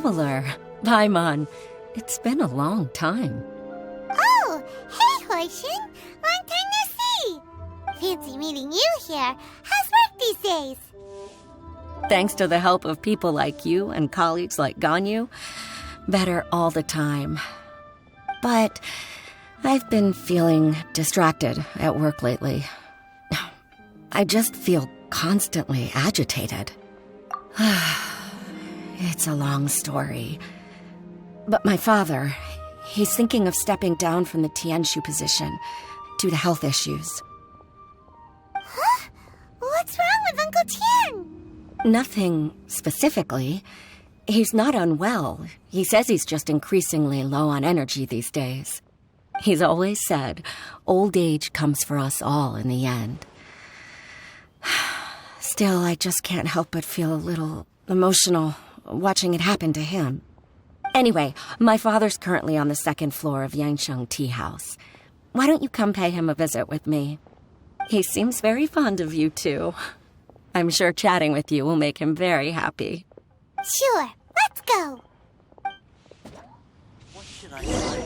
traveler. Paimon. It's been a long time. Oh, hey, Hoishin. Long time no see. Fancy meeting you here. How's work these days? Thanks to the help of people like you and colleagues like Ganyu, better all the time. But I've been feeling distracted at work lately. I just feel constantly agitated. It's a long story. But my father, he's thinking of stepping down from the Tianshu position due to health issues. Huh? What's wrong with Uncle Tian? Nothing specifically. He's not unwell. He says he's just increasingly low on energy these days. He's always said, old age comes for us all in the end. Still, I just can't help but feel a little emotional watching it happen to him. Anyway, my father's currently on the second floor of Yangsheng Tea House. Why don't you come pay him a visit with me? He seems very fond of you, too. I'm sure chatting with you will make him very happy. Sure, let's go. What should I say?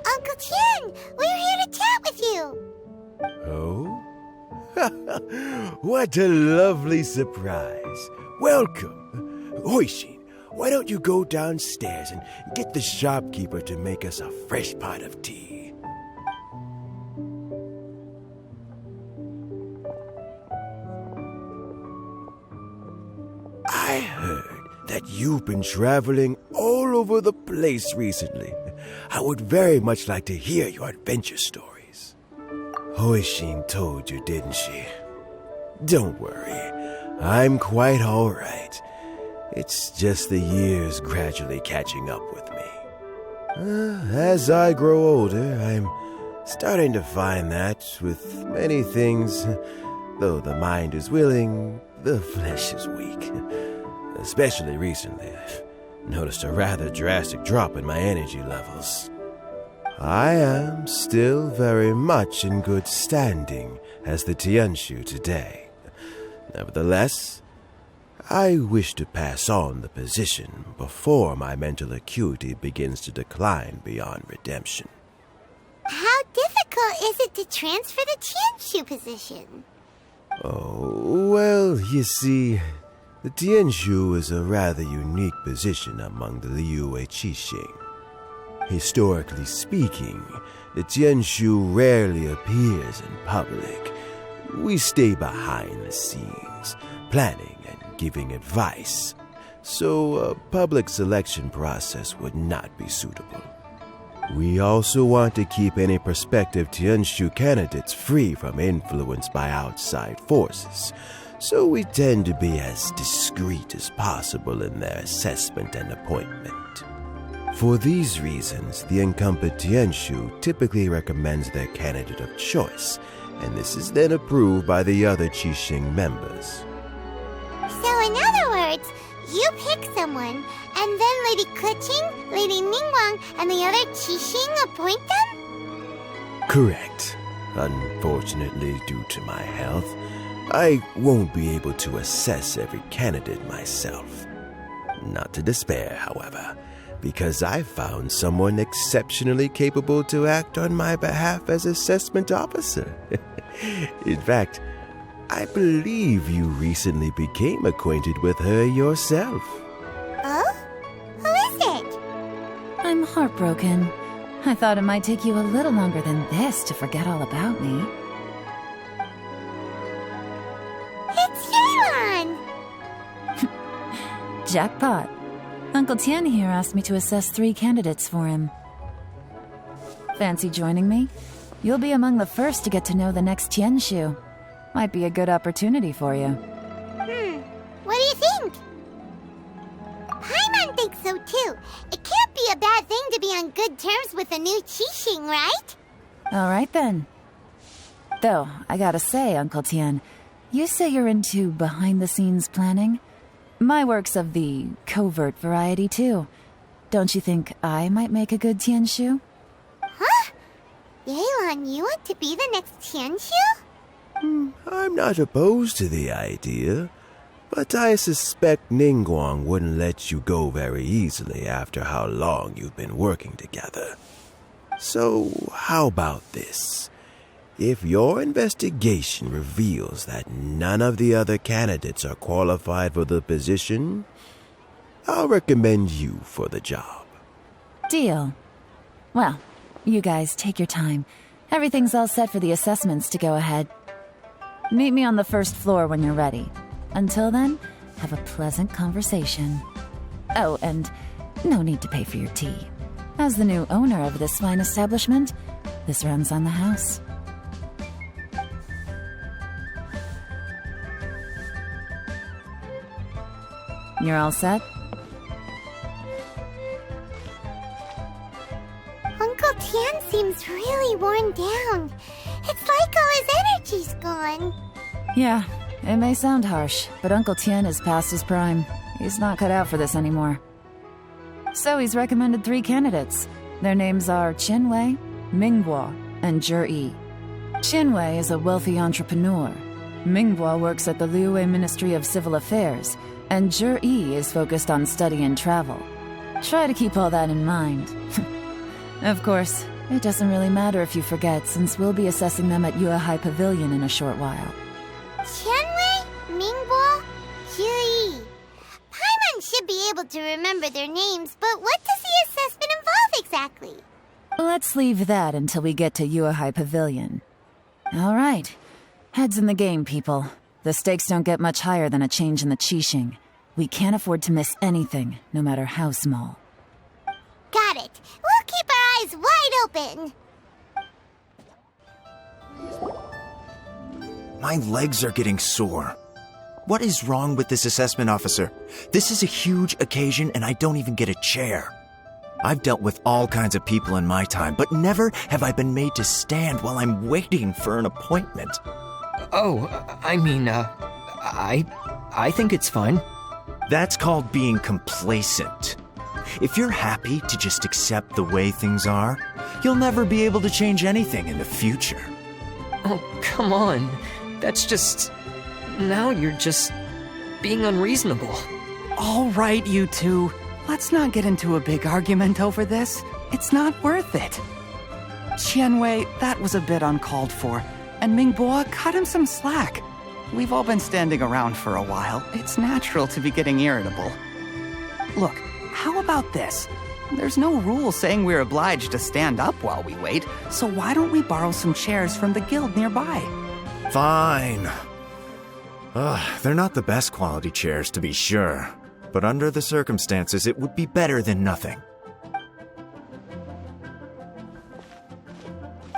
Uncle Tian, we're here to chat with you. Oh? What a lovely surprise. Welcome. Hoishin, why don't you go downstairs and get the shopkeeper to make us a fresh pot of tea? I heard that you've been traveling all over the place recently. I would very much like to hear your adventure stories. Hoishin told you, didn't she? Don't worry, I'm quite all right. It's just the years gradually catching up with me. As I grow older, I'm starting to find that with many things, though the mind is willing, the flesh is weak. Especially recently, I've noticed a rather drastic drop in my energy levels. I am still very much in good standing as the Tianshu today. Nevertheless, I wish to pass on the position before my mental acuity begins to decline beyond redemption. How difficult is it to transfer the Tianshu position? Oh, well, you see, the Tianshu is a rather unique position among the Liyue Qixing. Historically speaking, the Tianshu rarely appears in public. We stay behind the scenes, planning and giving advice, so a public selection process would not be suitable. We also want to keep any prospective Tianshu candidates free from influence by outside forces, so we tend to be as discreet as possible in their assessment and appointment. For these reasons, the incumbent Tianshu typically recommends their candidate of choice, and this is then approved by the other Qixing members. So in other words, you pick someone, and then Lady Keqing, Lady Ningguang, and the other Qixing appoint them? Correct. Unfortunately, due to my health, I won't be able to assess every candidate myself. Not to despair, however, because I found someone exceptionally capable to act on my behalf as assessment officer. In fact, I believe you recently became acquainted with her yourself. Oh? Who is it? I'm heartbroken. I thought it might take you a little longer than this to forget all about me. It's Yelan! Jackpot. Uncle Tian here asked me to assess 3 candidates for him. Fancy joining me? You'll be among the first to get to know the next Tianshu. Might be a good opportunity for you. What do you think? Paimon thinks so too. It can't be a bad thing to be on good terms with a new Qixing, right? All right then. Though, I gotta say, Uncle Tian, you say you're into behind-the-scenes planning? My work's of the covert variety too. Don't you think I might make a good Tianshu? Huh? Yelan, you want to be the next Tianshu? I'm not opposed to the idea, but I suspect Ningguang wouldn't let you go very easily after how long you've been working together. So, how about this? If your investigation reveals that none of the other candidates are qualified for the position, I'll recommend you for the job. Deal. Well, you guys take your time. Everything's all set for the assessments to go ahead. Meet me on the first floor when you're ready. Until then, have a pleasant conversation. Oh, and no need to pay for your tea. As the new owner of this fine establishment, this runs on the house. You're all set? Uncle Tian seems really worn down. It's like all his energy's gone. Yeah, it may sound harsh, but Uncle Tian is past his prime. He's not cut out for this anymore. So he's recommended 3 candidates. Their names are Qinwei, Mingguo, and Zhi. Qinwei is a wealthy entrepreneur. Mingguo works at the Liyue Ministry of Civil Affairs, and Zhi is focused on study and travel. Try to keep all that in mind. Of course, it doesn't really matter if you forget, since we'll be assessing them at Yuehai Pavilion in a short while. Qianwei, Mingguo, Zhi. Paimon should be able to remember their names, but what does the assessment involve exactly? Let's leave that until we get to Yuehai Pavilion. All right. Heads in the game, people. The stakes don't get much higher than a change in the Qixing. We can't afford to miss anything, no matter how small. Got it. We'll keep our eyes wide open. My legs are getting sore. What is wrong with this assessment officer? This is a huge occasion and I don't even get a chair. I've dealt with all kinds of people in my time, but never have I been made to stand while I'm waiting for an appointment. Oh, I think it's fine. That's called being complacent. If you're happy to just accept the way things are, you'll never be able to change anything in the future. Oh, come on. That's just... Now you're just being unreasonable. All right, you two. Let's not get into a big argument over this. It's not worth it. Qianwei, that was a bit uncalled for. And Mingbo, cut him some slack. We've all been standing around for a while. It's natural to be getting irritable. Look, how about this? There's no rule saying we're obliged to stand up while we wait, so why don't we borrow some chairs from the guild nearby? Fine. They're not the best quality chairs, to be sure. But under the circumstances, it would be better than nothing.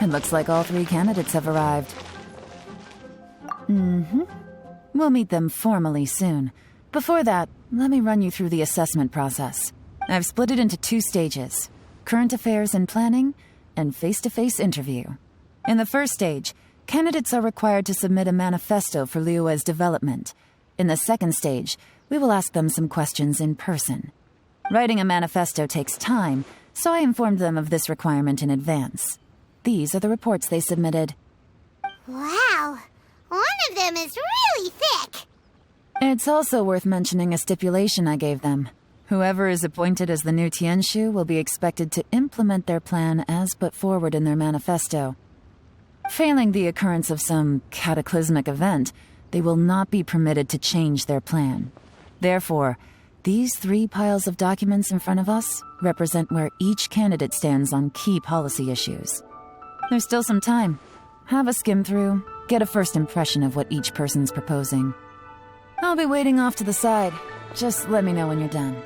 It looks like all 3 candidates have arrived. We'll meet them formally soon. Before that, let me run you through the assessment process. I've split it into 2 stages: current affairs and planning, and face-to-face interview. In the first stage, candidates are required to submit a manifesto for Liyue's development. In the second stage, we will ask them some questions in person. Writing a manifesto takes time, so I informed them of this requirement in advance. These are the reports they submitted. Wow, one of them is really thick. It's also worth mentioning a stipulation I gave them. Whoever is appointed as the new Tianshu will be expected to implement their plan as put forward in their manifesto. Failing the occurrence of some cataclysmic event, they will not be permitted to change their plan. Therefore, these 3 piles of documents in front of us represent where each candidate stands on key policy issues. There's still some time. Have a skim through, get a first impression of what each person's proposing. I'll be waiting off to the side. Just let me know when you're done.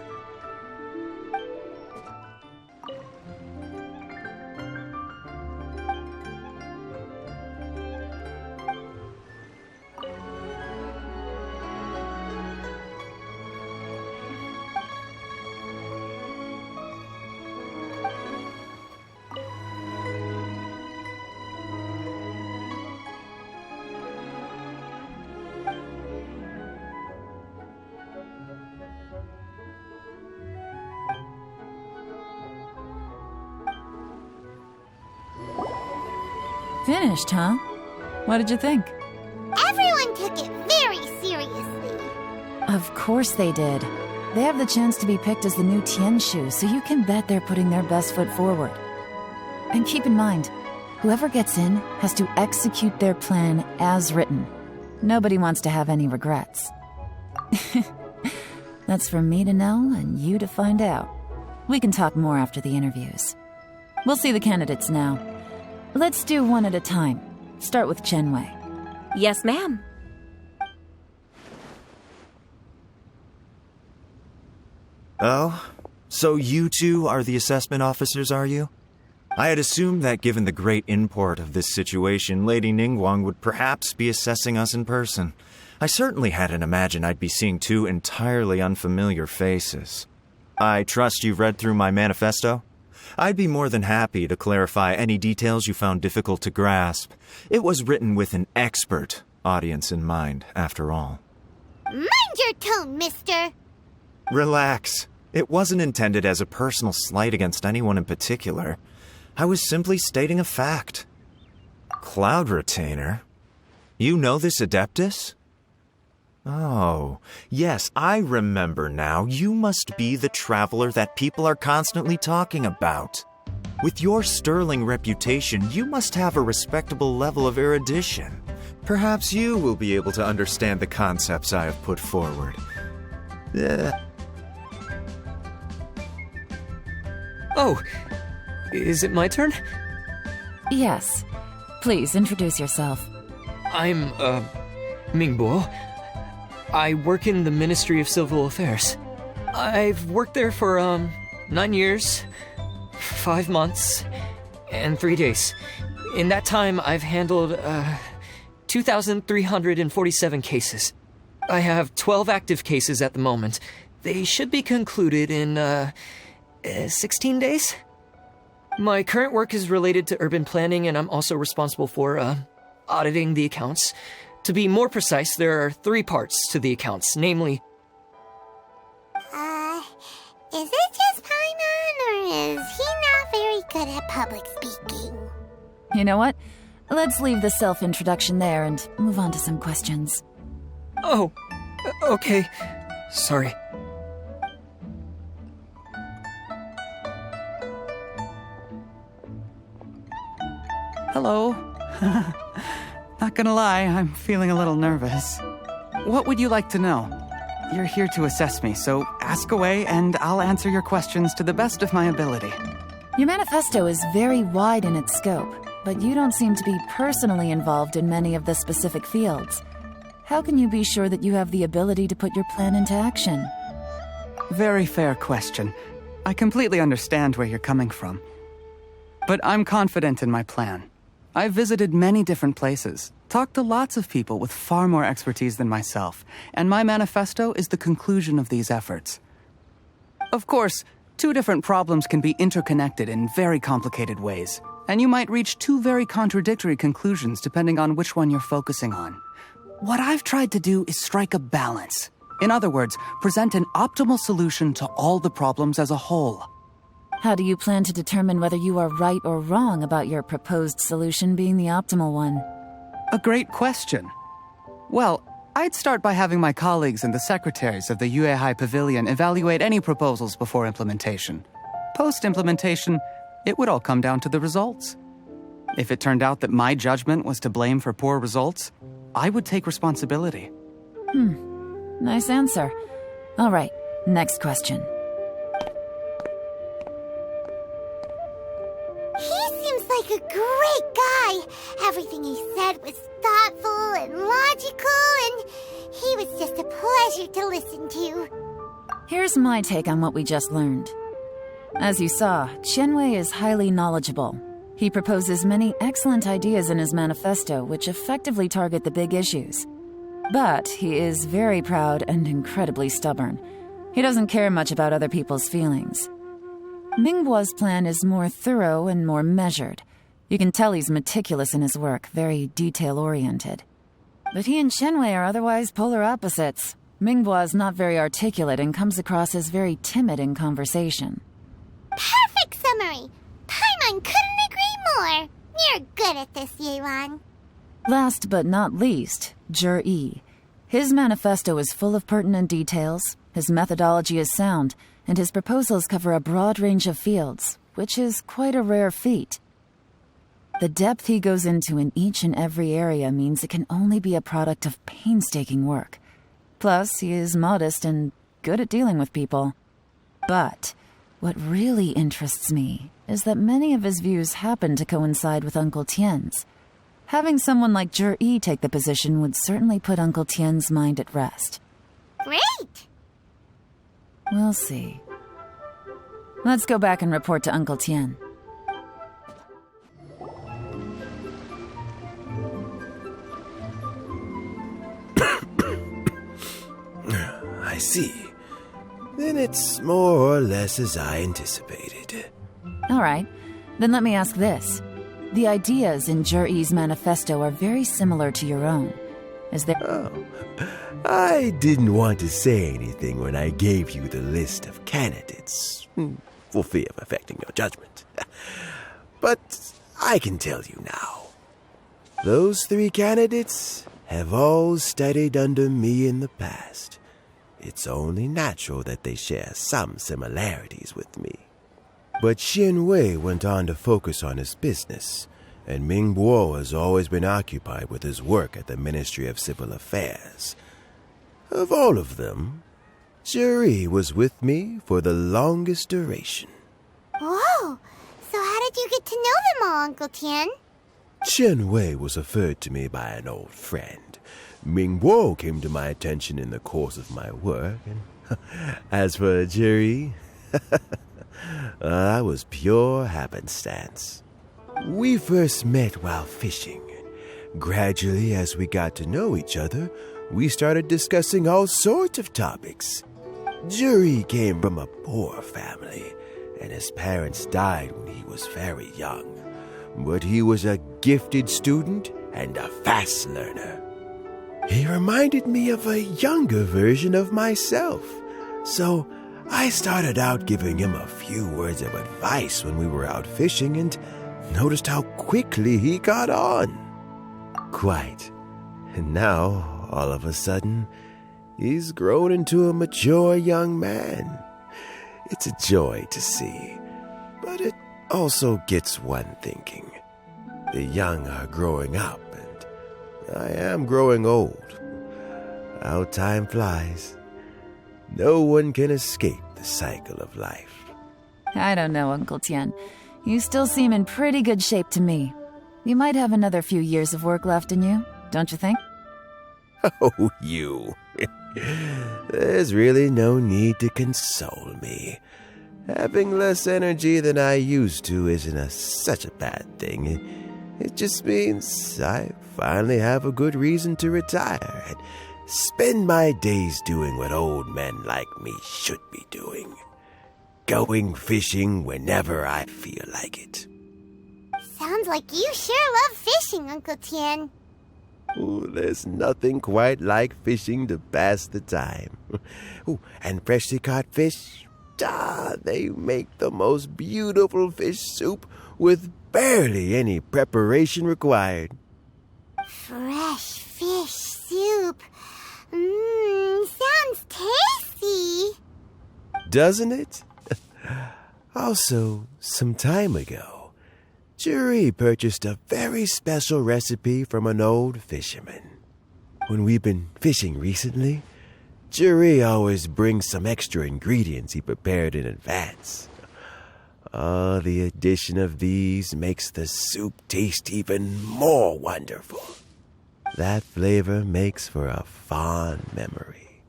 Finished, huh? What did you think? Everyone took it very seriously. Of course they did. They have the chance to be picked as the new Tianshu, so you can bet they're putting their best foot forward. And keep in mind, whoever gets in has to execute their plan as written. Nobody wants to have any regrets. That's for me to know and you to find out. We can talk more after the interviews. We'll see the candidates now. Let's do one at a time. Start with Chenwei. Yes, ma'am. Oh? So you two are the assessment officers, are you? I had assumed that given the great import of this situation, Lady Ningguang would perhaps be assessing us in person. I certainly hadn't imagined I'd be seeing two entirely unfamiliar faces. I trust you've read through my manifesto? I'd be more than happy to clarify any details you found difficult to grasp. It was written with an expert audience in mind, after all. Mind your tone, mister. Relax. It wasn't intended as a personal slight against anyone in particular. I was simply stating a fact. Cloud Retainer? You know this Adeptus? Oh, yes, I remember now. You must be the traveler that people are constantly talking about. With your sterling reputation, you must have a respectable level of erudition. Perhaps you will be able to understand the concepts I have put forward. Oh, is it my turn? Yes. Please, introduce yourself. I'm, Mingbo. I work in the Ministry of Civil Affairs. I've worked there for, 9 years, 5 months, and 3 days. In that time, I've handled, 2,347 cases. I have 12 active cases at the moment. They should be concluded in, 16 days? My current work is related to urban planning, and I'm also responsible for, auditing the accounts. To be more precise, there are 3 parts to the accounts, namely... Is it just Paimon, or is he not very good at public speaking? You know what? Let's leave the self-introduction there and move on to some questions. Oh, okay. Sorry. Hello. Not gonna lie, I'm feeling a little nervous. What would you like to know? You're here to assess me, so ask away and I'll answer your questions to the best of my ability. Your manifesto is very wide in its scope, but you don't seem to be personally involved in many of the specific fields. How can you be sure that you have the ability to put your plan into action? Very fair question. I completely understand where you're coming from. But I'm confident in my plan. I've visited many different places, talked to lots of people with far more expertise than myself, and my manifesto is the conclusion of these efforts. Of course, 2 different problems can be interconnected in very complicated ways, and you might reach 2 very contradictory conclusions depending on which one you're focusing on. What I've tried to do is strike a balance. In other words, present an optimal solution to all the problems as a whole. How do you plan to determine whether you are right or wrong about your proposed solution being the optimal one? A great question. Well, I'd start by having my colleagues and the secretaries of the Yuehai Pavilion evaluate any proposals before implementation. Post-implementation, it would all come down to the results. If it turned out that my judgment was to blame for poor results, I would take responsibility. Nice answer. All right, next question. He seems like a great guy. Everything he said was thoughtful and logical, and he was just a pleasure to listen to. Here's my take on what we just learned. As you saw, Chenwei is highly knowledgeable. He proposes many excellent ideas in his manifesto which effectively target the big issues. But he is very proud and incredibly stubborn. He doesn't care much about other people's feelings. Mingbo's plan is more thorough and more measured. You can tell he's meticulous in his work, very detail-oriented. But he and Chenwei are otherwise polar opposites. Mingbo is not very articulate and comes across as very timid in conversation. Perfect summary! Paimon couldn't agree more! You're good at this, Yelan. Last but not least, Jur-E. His manifesto is full of pertinent details, his methodology is sound, and his proposals cover a broad range of fields, which is quite a rare feat. The depth he goes into in each and every area means it can only be a product of painstaking work. Plus, he is modest and good at dealing with people. But what really interests me is that many of his views happen to coincide with Uncle Tien's. Having someone like Jur-E take the position would certainly put Uncle Tien's mind at rest. Great! We'll see. Let's go back and report to Uncle Tien. I see. Then it's more or less as I anticipated. All right. Then let me ask this. The ideas in Jur-E's manifesto are very similar to your own. Is there... Oh, I didn't want to say anything when I gave you the list of candidates, for fear of affecting your judgment. But I can tell you now. Those 3 candidates have all studied under me in the past. It's only natural that they share some similarities with me. But Xian Wei went on to focus on his business, and Ming Bo has always been occupied with his work at the Ministry of Civil Affairs. Of all of them, Jur-E was with me for the longest duration. Whoa! So how did you get to know them all, Uncle Tien? Xian Wei was referred to me by an old friend. Ming Bo came to my attention in the course of my work, and as for Jur-E, that was pure happenstance. We first met while fishing. Gradually, as we got to know each other, we started discussing all sorts of topics. Jur-E came from a poor family, and his parents died when he was very young. But he was a gifted student and a fast learner. He reminded me of a younger version of myself, so I started out giving him a few words of advice when we were out fishing and noticed how quickly he got on. Quite. And now, all of a sudden, he's grown into a mature young man. It's a joy to see, but it also gets one thinking. The young are growing up, and I am growing old. How time flies. No one can escape the cycle of life. I don't know, Uncle Tien. You still seem in pretty good shape to me. You might have another few years of work left in you, don't you think? Oh, you. There's really no need to console me. Having less energy than I used to isn't such a bad thing. It just means I finally have a good reason to retire and spend my days doing what old men like me should be doing. Going fishing whenever I feel like it. Sounds like you sure love fishing, Uncle Tien. Ooh, there's nothing quite like fishing to pass the time. Ooh, and freshly caught fish, they make the most beautiful fish soup with barely any preparation required. Fresh fish soup. Sounds tasty. Doesn't it? Also, some time ago, Jur-E purchased a very special recipe from an old fisherman. When we've been fishing recently, Jur-E always brings some extra ingredients he prepared in advance. The addition of these makes the soup taste even more wonderful. That flavor makes for a fond memory.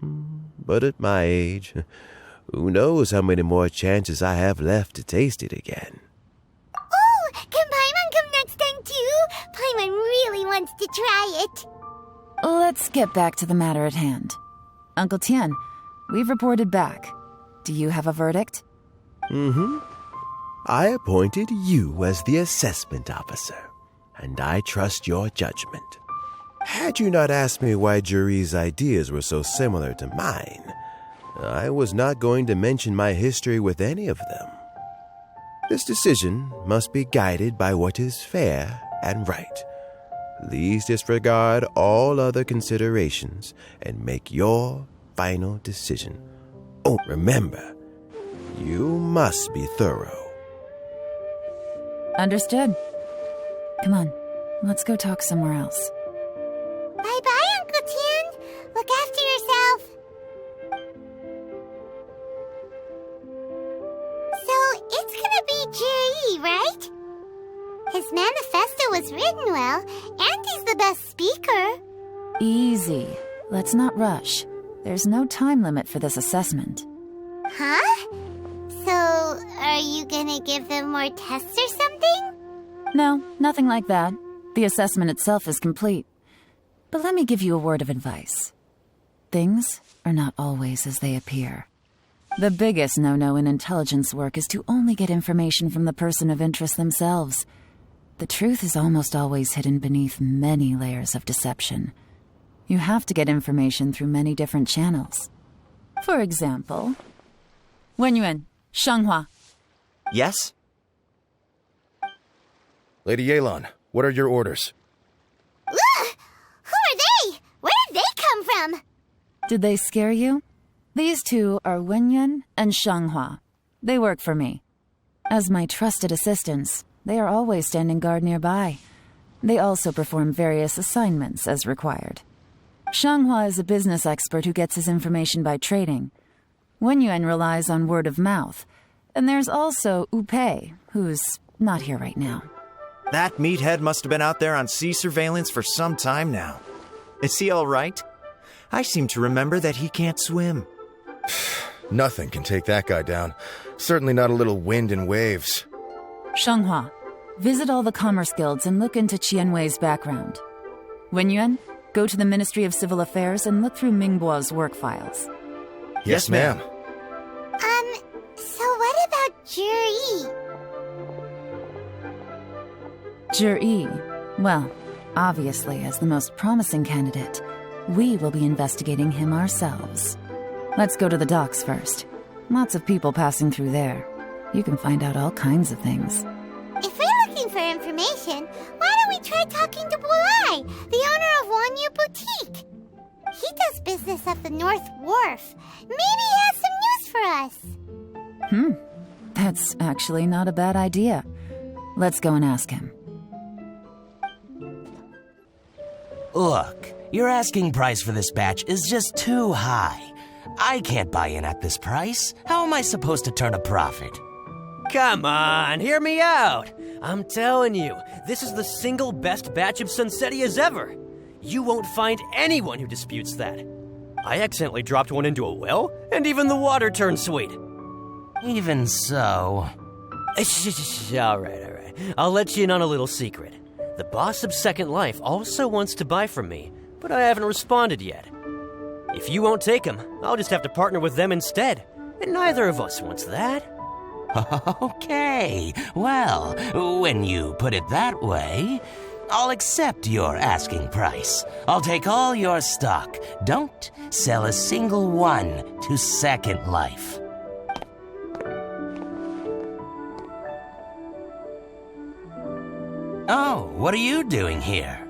But at my age, who knows how many more chances I have left to taste it again. Oh, can Paimon come next time too? Paimon really wants to try it. Let's get back to the matter at hand. Uncle Tien, we've reported back. Do you have a verdict? I appointed you as the assessment officer, and I trust your judgment. Had you not asked me why Jur-E's ideas were so similar to mine, I was not going to mention my history with any of them. This decision must be guided by what is fair and right. Please disregard all other considerations and make your final decision. Oh, remember, you must be thorough. Understood. Come on, let's go talk somewhere else. Bye-bye, Uncle Tian. Look after yourself. So, it's gonna be Jiri, right? His manifesto was written well, and he's the best speaker. Easy. Let's not rush. There's no time limit for this assessment. Huh? So, are you gonna give them more tests or something? No, nothing like that. The assessment itself is complete. But let me give you a word of advice. Things are not always as they appear. The biggest no-no in intelligence work is to only get information from the person of interest themselves. The truth is almost always hidden beneath many layers of deception. You have to get information through many different channels. For example, Wenyuan, Shanghua. Yes? Lady Yelan, what are your orders? Ugh! Who are they? Where did they come from? Did they scare you? These two are Wenyuan and Shanghua. They work for me. As my trusted assistants, they are always standing guard nearby. They also perform various assignments as required. Shanghua is a business expert who gets his information by trading. Wenyuan relies on word of mouth. And there's also Upei, who's not here right now. That meathead must have been out there on sea surveillance for some time now. Is he all right? I seem to remember that he can't swim. Nothing can take that guy down. Certainly not a little wind and waves. Shanghua, visit all the commerce guilds and look into Qianwei's background. Wenyuan, go to the Ministry of Civil Affairs and look through Mingbo's work files. Yes, ma'am. So what about Jiri? Jiri, well, obviously as the most promising candidate, we will be investigating him ourselves. Let's go to the docks first. Lots of people passing through there. You can find out all kinds of things. If we're looking for information, why don't we try talking to Bolai, the owner of Wanyu Boutique? He does business at the North Wharf. Maybe he has some news for us. That's actually not a bad idea. Let's go and ask him. Look, your asking price for this batch is just too high. I can't buy in at this price. How am I supposed to turn a profit? Come on, hear me out. I'm telling you, this is the single best batch of Sunsetias ever. You won't find anyone who disputes that. I accidentally dropped one into a well, and even the water turned sweet. Even so... All right. I'll let you in on a little secret. The boss of Second Life also wants to buy from me, but I haven't responded yet. If you won't take him, I'll just have to partner with them instead, and neither of us wants that. Okay, well, when you put it that way, I'll accept your asking price. I'll take all your stock. Don't sell a single one to Second Life. Oh, what are you doing here?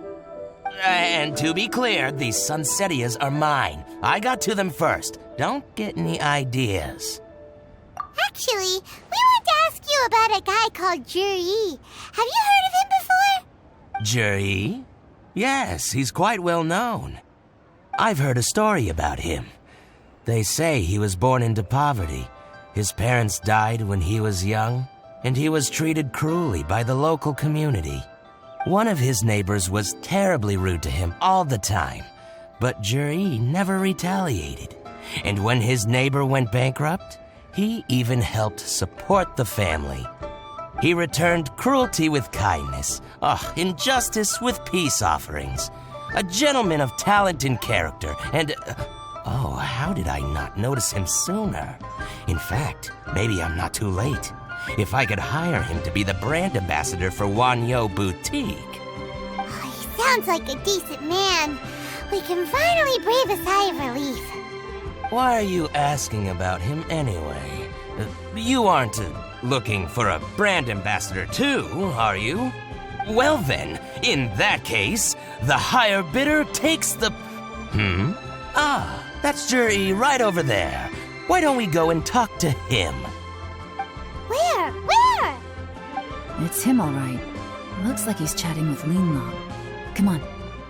And to be clear, these Sunsetias are mine. I got to them first. Don't get any ideas. Actually, we want to ask you about a guy called Jiri. Have you heard of him before? Jiri? Yes, he's quite well known. I've heard a story about him. They say he was born into poverty. His parents died when he was young, and he was treated cruelly by the local community. One of his neighbors was terribly rude to him all the time, but Jiri never retaliated. And when his neighbor went bankrupt, he even helped support the family. He returned cruelty with kindness, injustice with peace offerings. A gentleman of talent and character, and... how did I not notice him sooner? In fact, maybe I'm not too late. If I could hire him to be the brand ambassador for Wanyu Boutique. He sounds like a decent man. We can finally breathe a sigh of relief. Why are you asking about him anyway? You aren't looking for a brand ambassador too, are you? Well then, in that case, the higher bidder takes the... Ah, that's Juri right over there. Why don't we go and talk to him? Where? Where? It's him, all right. Looks like he's chatting with Yelan. Come on,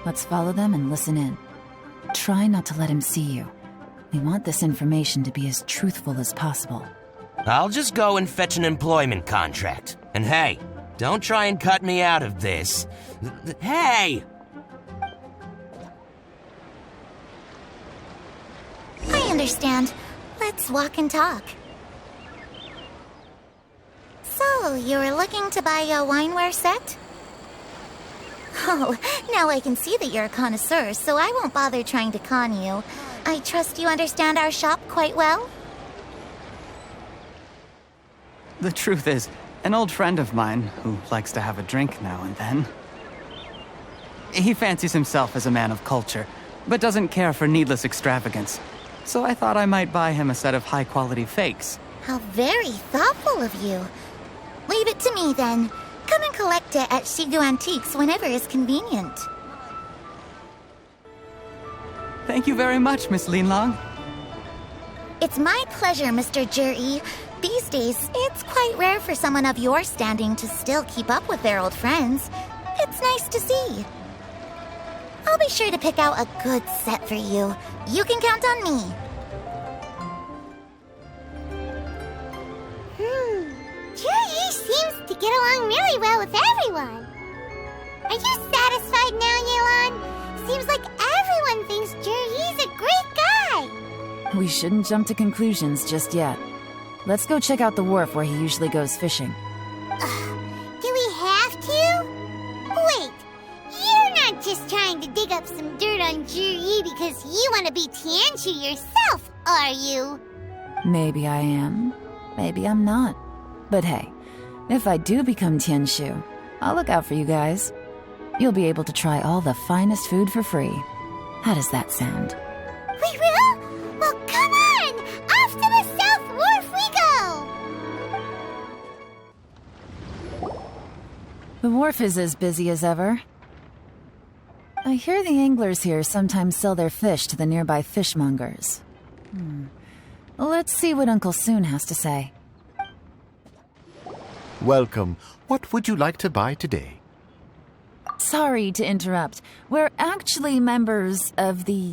let's follow them and listen in. Try not to let him see you. We want this information to be as truthful as possible. I'll just go and fetch an employment contract. And hey, don't try and cut me out of this. Hey! I understand. Let's walk and talk. So, you were looking to buy a wineware set? Oh, now I can see that you're a connoisseur, so I won't bother trying to con you. I trust you understand our shop quite well? The truth is, an old friend of mine, who likes to have a drink now and then, he fancies himself as a man of culture, but doesn't care for needless extravagance. So I thought I might buy him a set of high-quality fakes. How very thoughtful of you. Leave it to me, then. Come and collect it at Shigu Antiques whenever is convenient. Thank you very much, Miss Yelan. It's my pleasure, Mr. Juri. These days, it's quite rare for someone of your standing to still keep up with their old friends. It's nice to see. I'll be sure to pick out a good set for you. You can count on me. Juri seems to get along really well with everyone. Are you satisfied now, Yelan? Seems like everyone thinks Juri's a great guy. We shouldn't jump to conclusions just yet. Let's go check out the wharf where he usually goes fishing. Do we have to? Wait, you're not just trying to dig up some dirt on Juri because you want to be Tianshu yourself, are you? Maybe I am. Maybe I'm not. But hey, if I do become Tianshu, I'll look out for you guys. You'll be able to try all the finest food for free. How does that sound? We will? Well, come on! Off to the South Wharf we go! The wharf is as busy as ever. I hear the anglers here sometimes sell their fish to the nearby fishmongers. Let's see what Uncle Soon has to say. Welcome. What would you like to buy today? Sorry to interrupt. We're actually members of the,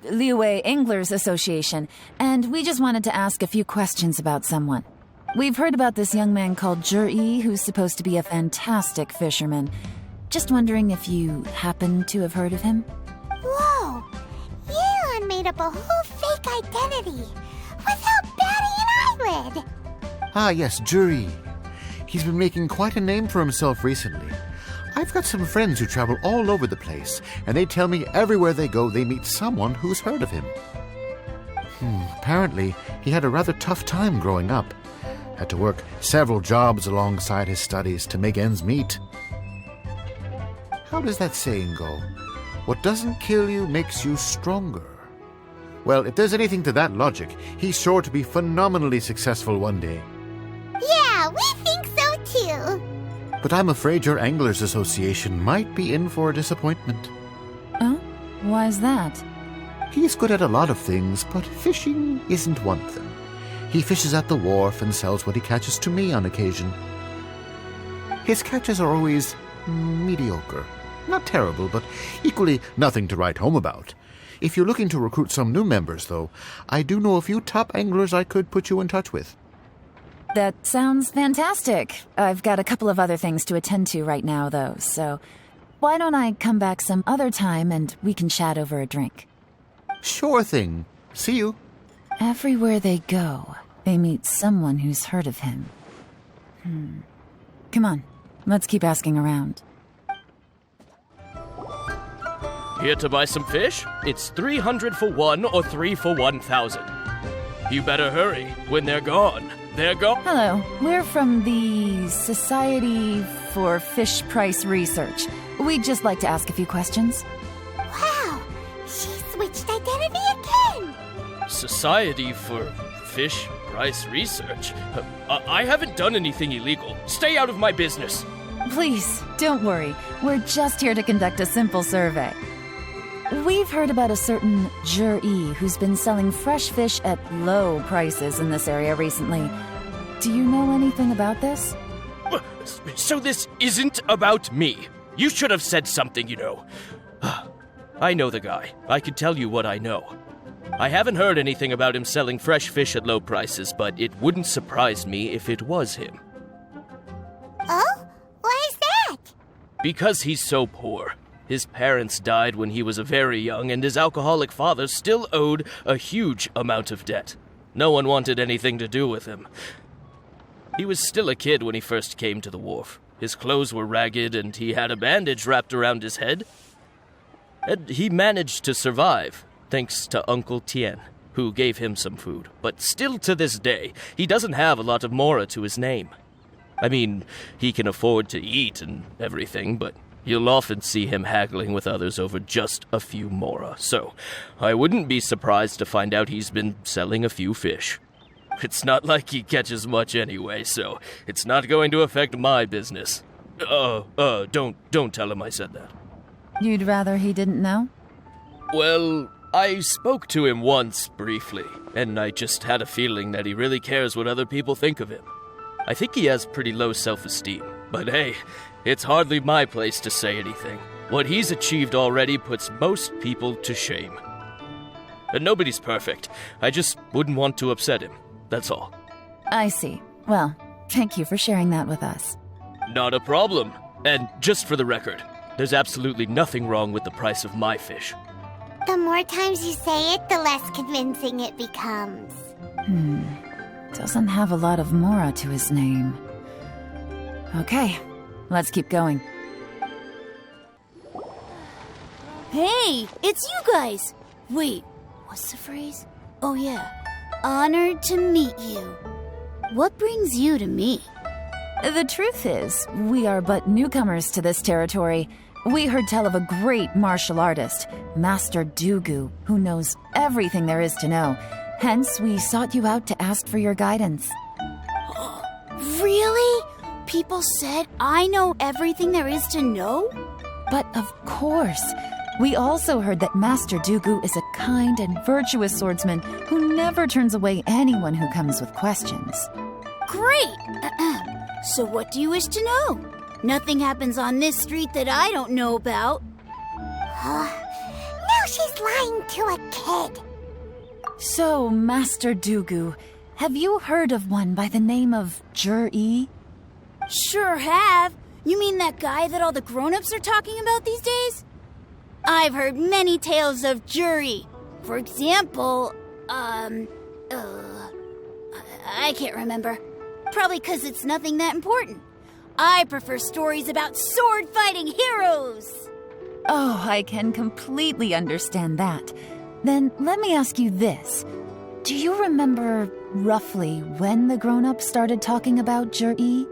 Liyue Anglers Association, and we just wanted to ask a few questions about someone. We've heard about this young man called Juri, who's supposed to be a fantastic fisherman. Just wondering if you happen to have heard of him? Whoa! Yelan made up a whole fake identity without batting an eyelid! Ah, yes, Juri. He's been making quite a name for himself recently. I've got some friends who travel all over the place, and they tell me everywhere they go they meet someone who's heard of him. Apparently, he had a rather tough time growing up. Had to work several jobs alongside his studies to make ends meet. How does that saying go? What doesn't kill you makes you stronger. Well, if there's anything to that logic, he's sure to be phenomenally successful one day. Yeah, we think so too. But I'm afraid your Anglers Association might be in for a disappointment. Oh? Why's that? He's good at a lot of things, but fishing isn't one of them. He fishes at the wharf and sells what he catches to me on occasion. His catches are always mediocre. Not terrible, but equally nothing to write home about. If you're looking to recruit some new members, though, I do know a few top anglers I could put you in touch with. That sounds fantastic. I've got a couple of other things to attend to right now, though, so why don't I come back some other time and we can chat over a drink? Sure thing. See you. Everywhere they go, they meet someone who's heard of him. Come on, let's keep asking around. Here to buy some fish? It's 300 for 1 or 3 for 1,000. You better hurry. When they're gone, they're gone. Hello, we're from the Society for Fish Price Research. We'd just like to ask a few questions. Wow, she switched identity again. Society for fish price research? I haven't done anything illegal. Stay out of my business. Please, don't worry. We're just here to conduct a simple survey. We've heard about a certain Jur-E who's been selling fresh fish at low prices in this area recently. Do you know anything about this? So this isn't about me. You should have said something, you know. I know the guy. I could tell you what I know. I haven't heard anything about him selling fresh fish at low prices, but it wouldn't surprise me if it was him. Oh? Why is that? Because he's so poor. His parents died when he was very young, and his alcoholic father still owed a huge amount of debt. No one wanted anything to do with him. He was still a kid when he first came to the wharf. His clothes were ragged, and he had a bandage wrapped around his head. And he managed to survive, thanks to Uncle Tien, who gave him some food. But still to this day, he doesn't have a lot of mora to his name. I mean, he can afford to eat and everything, but you'll often see him haggling with others over just a few mora. So I wouldn't be surprised to find out he's been selling a few fish. It's not like he catches much anyway, so it's not going to affect my business. Don't tell him I said that. You'd rather he didn't know? Well, I spoke to him once, briefly, and I just had a feeling that he really cares what other people think of him. I think he has pretty low self-esteem, but hey, it's hardly my place to say anything. What he's achieved already puts most people to shame. And nobody's perfect. I just wouldn't want to upset him. That's all. I see. Well, thank you for sharing that with us. Not a problem. And just for the record, there's absolutely nothing wrong with the price of my fish. The more times you say it, the less convincing it becomes. Doesn't have a lot of mora to his name. Okay, let's keep going. Hey, it's you guys! Wait, what's the phrase? Oh yeah, honored to meet you. What brings you to me? The truth is, we are but newcomers to this territory. We heard tell of a great martial artist, Master Dugu, who knows everything there is to know. Hence, we sought you out to ask for your guidance. Really? People said I know everything there is to know? But of course. We also heard that Master Dugu is a kind and virtuous swordsman who never turns away anyone who comes with questions. Great! So what do you wish to know? Nothing happens on this street that I don't know about. Now she's lying to a kid. So, Master Dugu, have you heard of one by the name of Jur-E? Sure have. You mean that guy that all the grown-ups are talking about these days? I've heard many tales of Jur-E. For example, I can't remember. Probably because it's nothing that important. I prefer stories about sword-fighting heroes. Oh, I can completely understand that. Then let me ask you this. Do you remember roughly when the grown-ups started talking about Jur-E?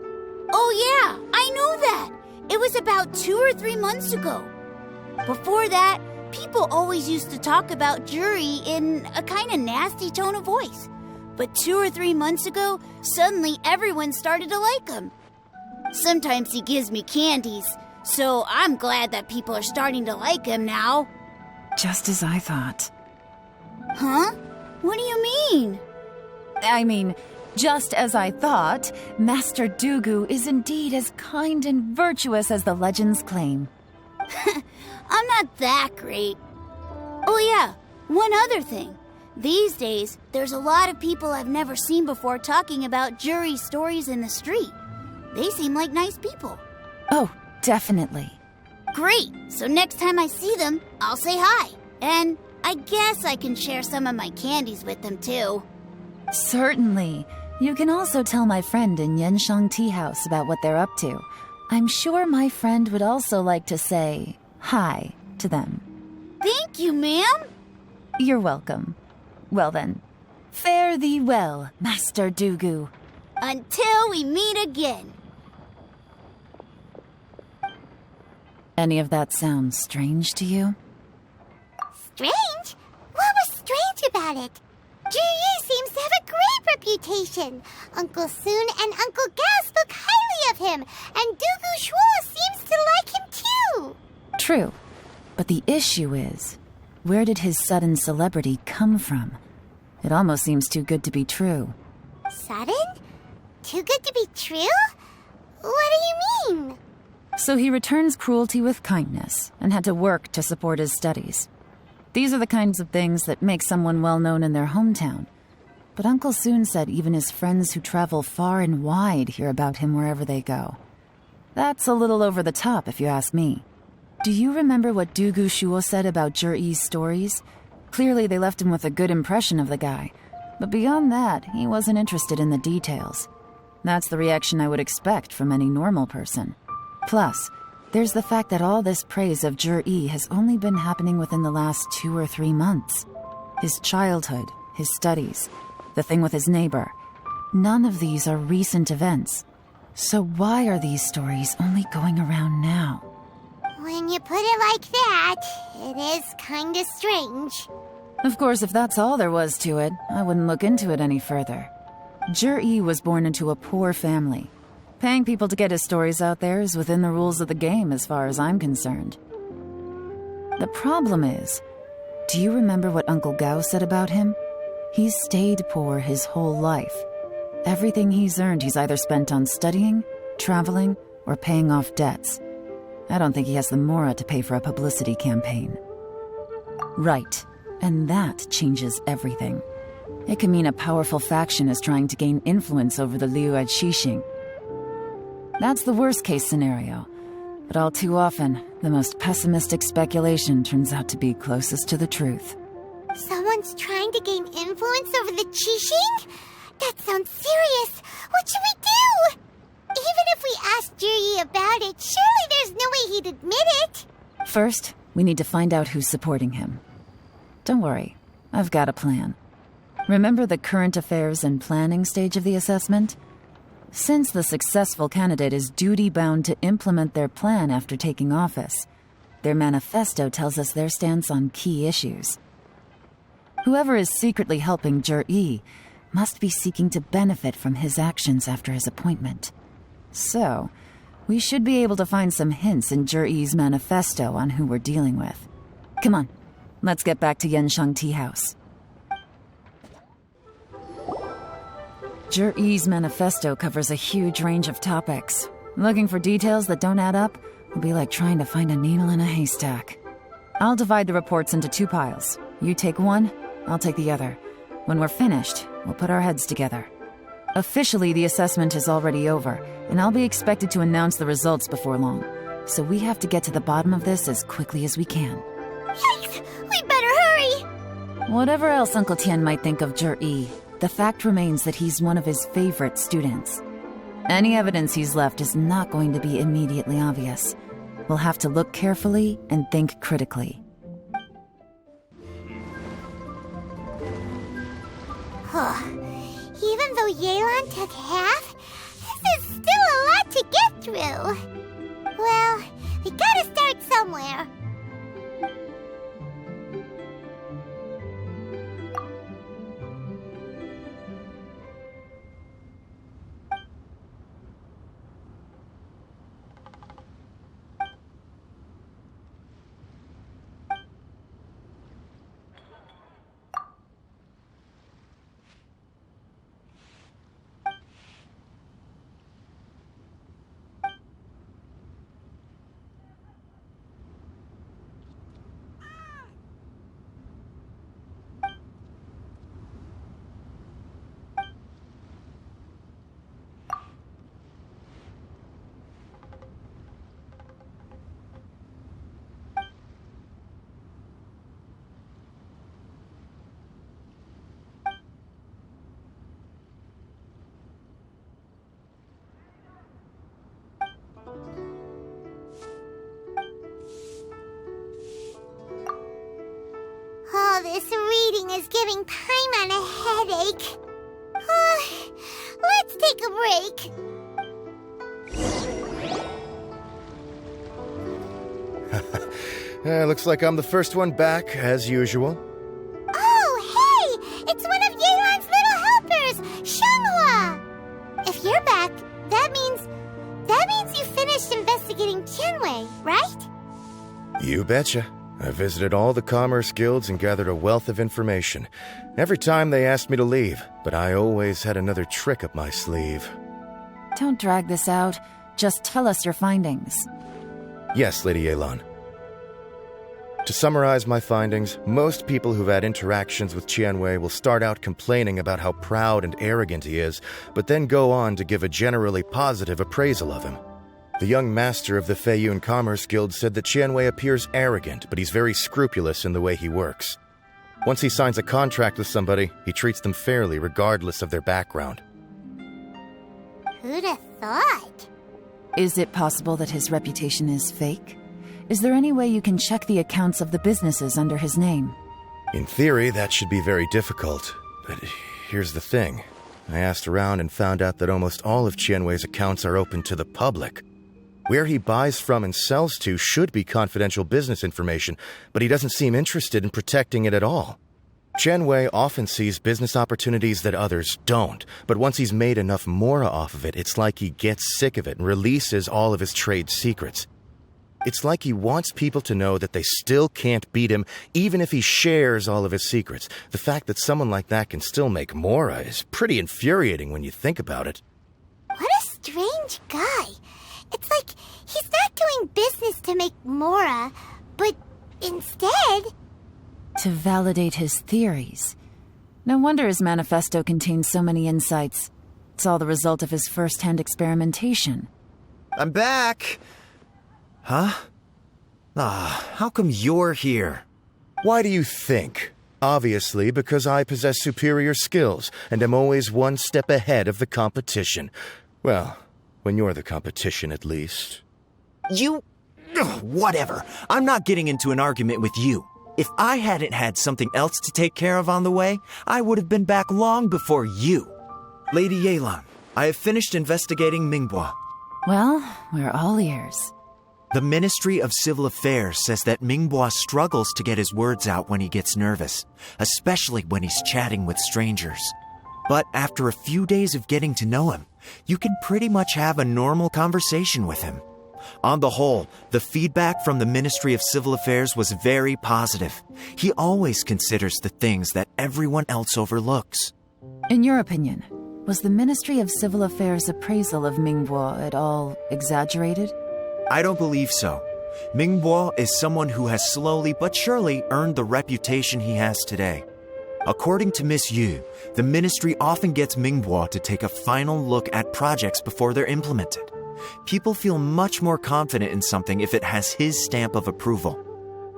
Oh yeah, I know that. It was about 2 or 3 months ago. Before that, people always used to talk about Jur-E in a kind of nasty tone of voice. But 2 or 3 months ago, suddenly everyone started to like him. Sometimes he gives me candies, so I'm glad that people are starting to like him now. Just as I thought. Huh? What do you mean? I mean, just as I thought, Master Dugu is indeed as kind and virtuous as the legends claim. I'm not that great. Oh yeah, one other thing. These days, there's a lot of people I've never seen before talking about Jur-E stories in the street. They seem like nice people. Oh, definitely. Great! So next time I see them, I'll say hi. And I guess I can share some of my candies with them too. Certainly. You can also tell my friend in Yenshang Tea House about what they're up to. I'm sure my friend would also like to say hi to them. Thank you, ma'am. You're welcome. Well then, fare thee well, Master Dugu. Until we meet again. Any of that sound strange to you? Strange? What was strange about it? Juri seems to have a great reputation. Uncle Soon and Uncle Gao spoke highly of him, and Dugu Shuo seems to like him too. True. But the issue is, where did his sudden celebrity come from? It almost seems too good to be true. Sudden? Too good to be true? What do you mean? So he returns cruelty with kindness and had to work to support his studies. These are the kinds of things that make someone well known in their hometown. But Uncle Soon said even his friends who travel far and wide hear about him wherever they go. That's a little over the top, if you ask me. Do you remember what Dugu Shuo said about Juri's stories? Clearly they left him with a good impression of the guy. But beyond that, he wasn't interested in the details. That's the reaction I would expect from any normal person. Plus, there's the fact that all this praise of Juri has only been happening within the last 2 or 3 months. His childhood, his studies, the thing with his neighbor. None of these are recent events. So why are these stories only going around now? When you put it like that, it is kinda strange. Of course, if that's all there was to it, I wouldn't look into it any further. Juri was born into a poor family. Paying people to get his stories out there is within the rules of the game as far as I'm concerned. The problem is, do you remember what Uncle Gao said about him? He's stayed poor his whole life. Everything he's earned he's either spent on studying, traveling, or paying off debts. I don't think he has the mora to pay for a publicity campaign. Right, and that changes everything. It can mean a powerful faction is trying to gain influence over the Liu at Xixing. That's the worst-case scenario. But all too often, the most pessimistic speculation turns out to be closest to the truth. Someone's trying to gain influence over the Qixing? That sounds serious. What should we do? Even if we asked Juri about it, surely there's no way he'd admit it. First, we need to find out who's supporting him. Don't worry, I've got a plan. Remember the current affairs and planning stage of the assessment? Since the successful candidate is duty-bound to implement their plan after taking office, their manifesto tells us their stance on key issues. Whoever is secretly helping Juri must be seeking to benefit from his actions after his appointment. So, we should be able to find some hints in Juri's manifesto on who we're dealing with. Come on, let's get back to Yanshang Tea House. Juri's manifesto covers a huge range of topics. Looking for details that don't add up will be like trying to find a needle in a haystack. I'll divide the reports into 2 piles. You take one, I'll take the other. When we're finished, we'll put our heads together. Officially, the assessment is already over, and I'll be expected to announce the results before long. So we have to get to the bottom of this as quickly as we can. Yikes! We better hurry! Whatever else Uncle Tian might think of Juri, the fact remains that he's one of his favorite students. Any evidence he's left is not going to be immediately obvious. We'll have to look carefully and think critically. Even though Yelan took half, this is still a lot to get through. Well, we gotta start somewhere. All this reading is giving Paimon a headache. Let's take a break. Looks like I'm the first one back, as usual. Oh, hey! It's one of You betcha. I visited all the commerce guilds and gathered a wealth of information. Every time they asked me to leave, but I always had another trick up my sleeve. Don't drag this out. Just tell us your findings. Yes, Lady Yelan. To summarize my findings, most people who've had interactions with Qianwei will start out complaining about how proud and arrogant he is, but then go on to give a generally positive appraisal of him. The young master of the Feiyun Commerce Guild said that Qianwei appears arrogant, but he's very scrupulous in the way he works. Once he signs a contract with somebody, he treats them fairly regardless of their background. Who'd have thought? Is it possible that his reputation is fake? Is there any way you can check the accounts of the businesses under his name? In theory, that should be very difficult. But here's the thing. I asked around and found out that almost all of Qianwei's accounts are open to the public. Where he buys from and sells to should be confidential business information, but he doesn't seem interested in protecting it at all. Qianwei often sees business opportunities that others don't, but once he's made enough mora off of it, it's like he gets sick of it and releases all of his trade secrets. It's like he wants people to know that they still can't beat him, even if he shares all of his secrets. The fact that someone like that can still make mora is pretty infuriating when you think about it. What a strange guy. It's like he's not doing business to make mora, but instead... to validate his theories. No wonder his manifesto contains so many insights. It's all the result of his first-hand experimentation. I'm back! Huh? How come you're here? Why do you think? Obviously, because I possess superior skills and am always one step ahead of the competition. Well, when you're the competition, at least. You... whatever. I'm not getting into an argument with you. If I hadn't had something else to take care of on the way, I would have been back long before you. Lady Yelan, I have finished investigating Mingbo. Well, we're all ears. The Ministry of Civil Affairs says that Mingbo struggles to get his words out when he gets nervous, especially when he's chatting with strangers. But after a few days of getting to know him, you can pretty much have a normal conversation with him. On the whole, the feedback from the Ministry of Civil Affairs was very positive. He always considers the things that everyone else overlooks. In your opinion, was the Ministry of Civil Affairs' appraisal of Mingbo at all exaggerated? I don't believe so. Mingbo is someone who has slowly but surely earned the reputation he has today. According to Miss Yu, the ministry often gets Mingbo to take a final look at projects before they're implemented. People feel much more confident in something if it has his stamp of approval.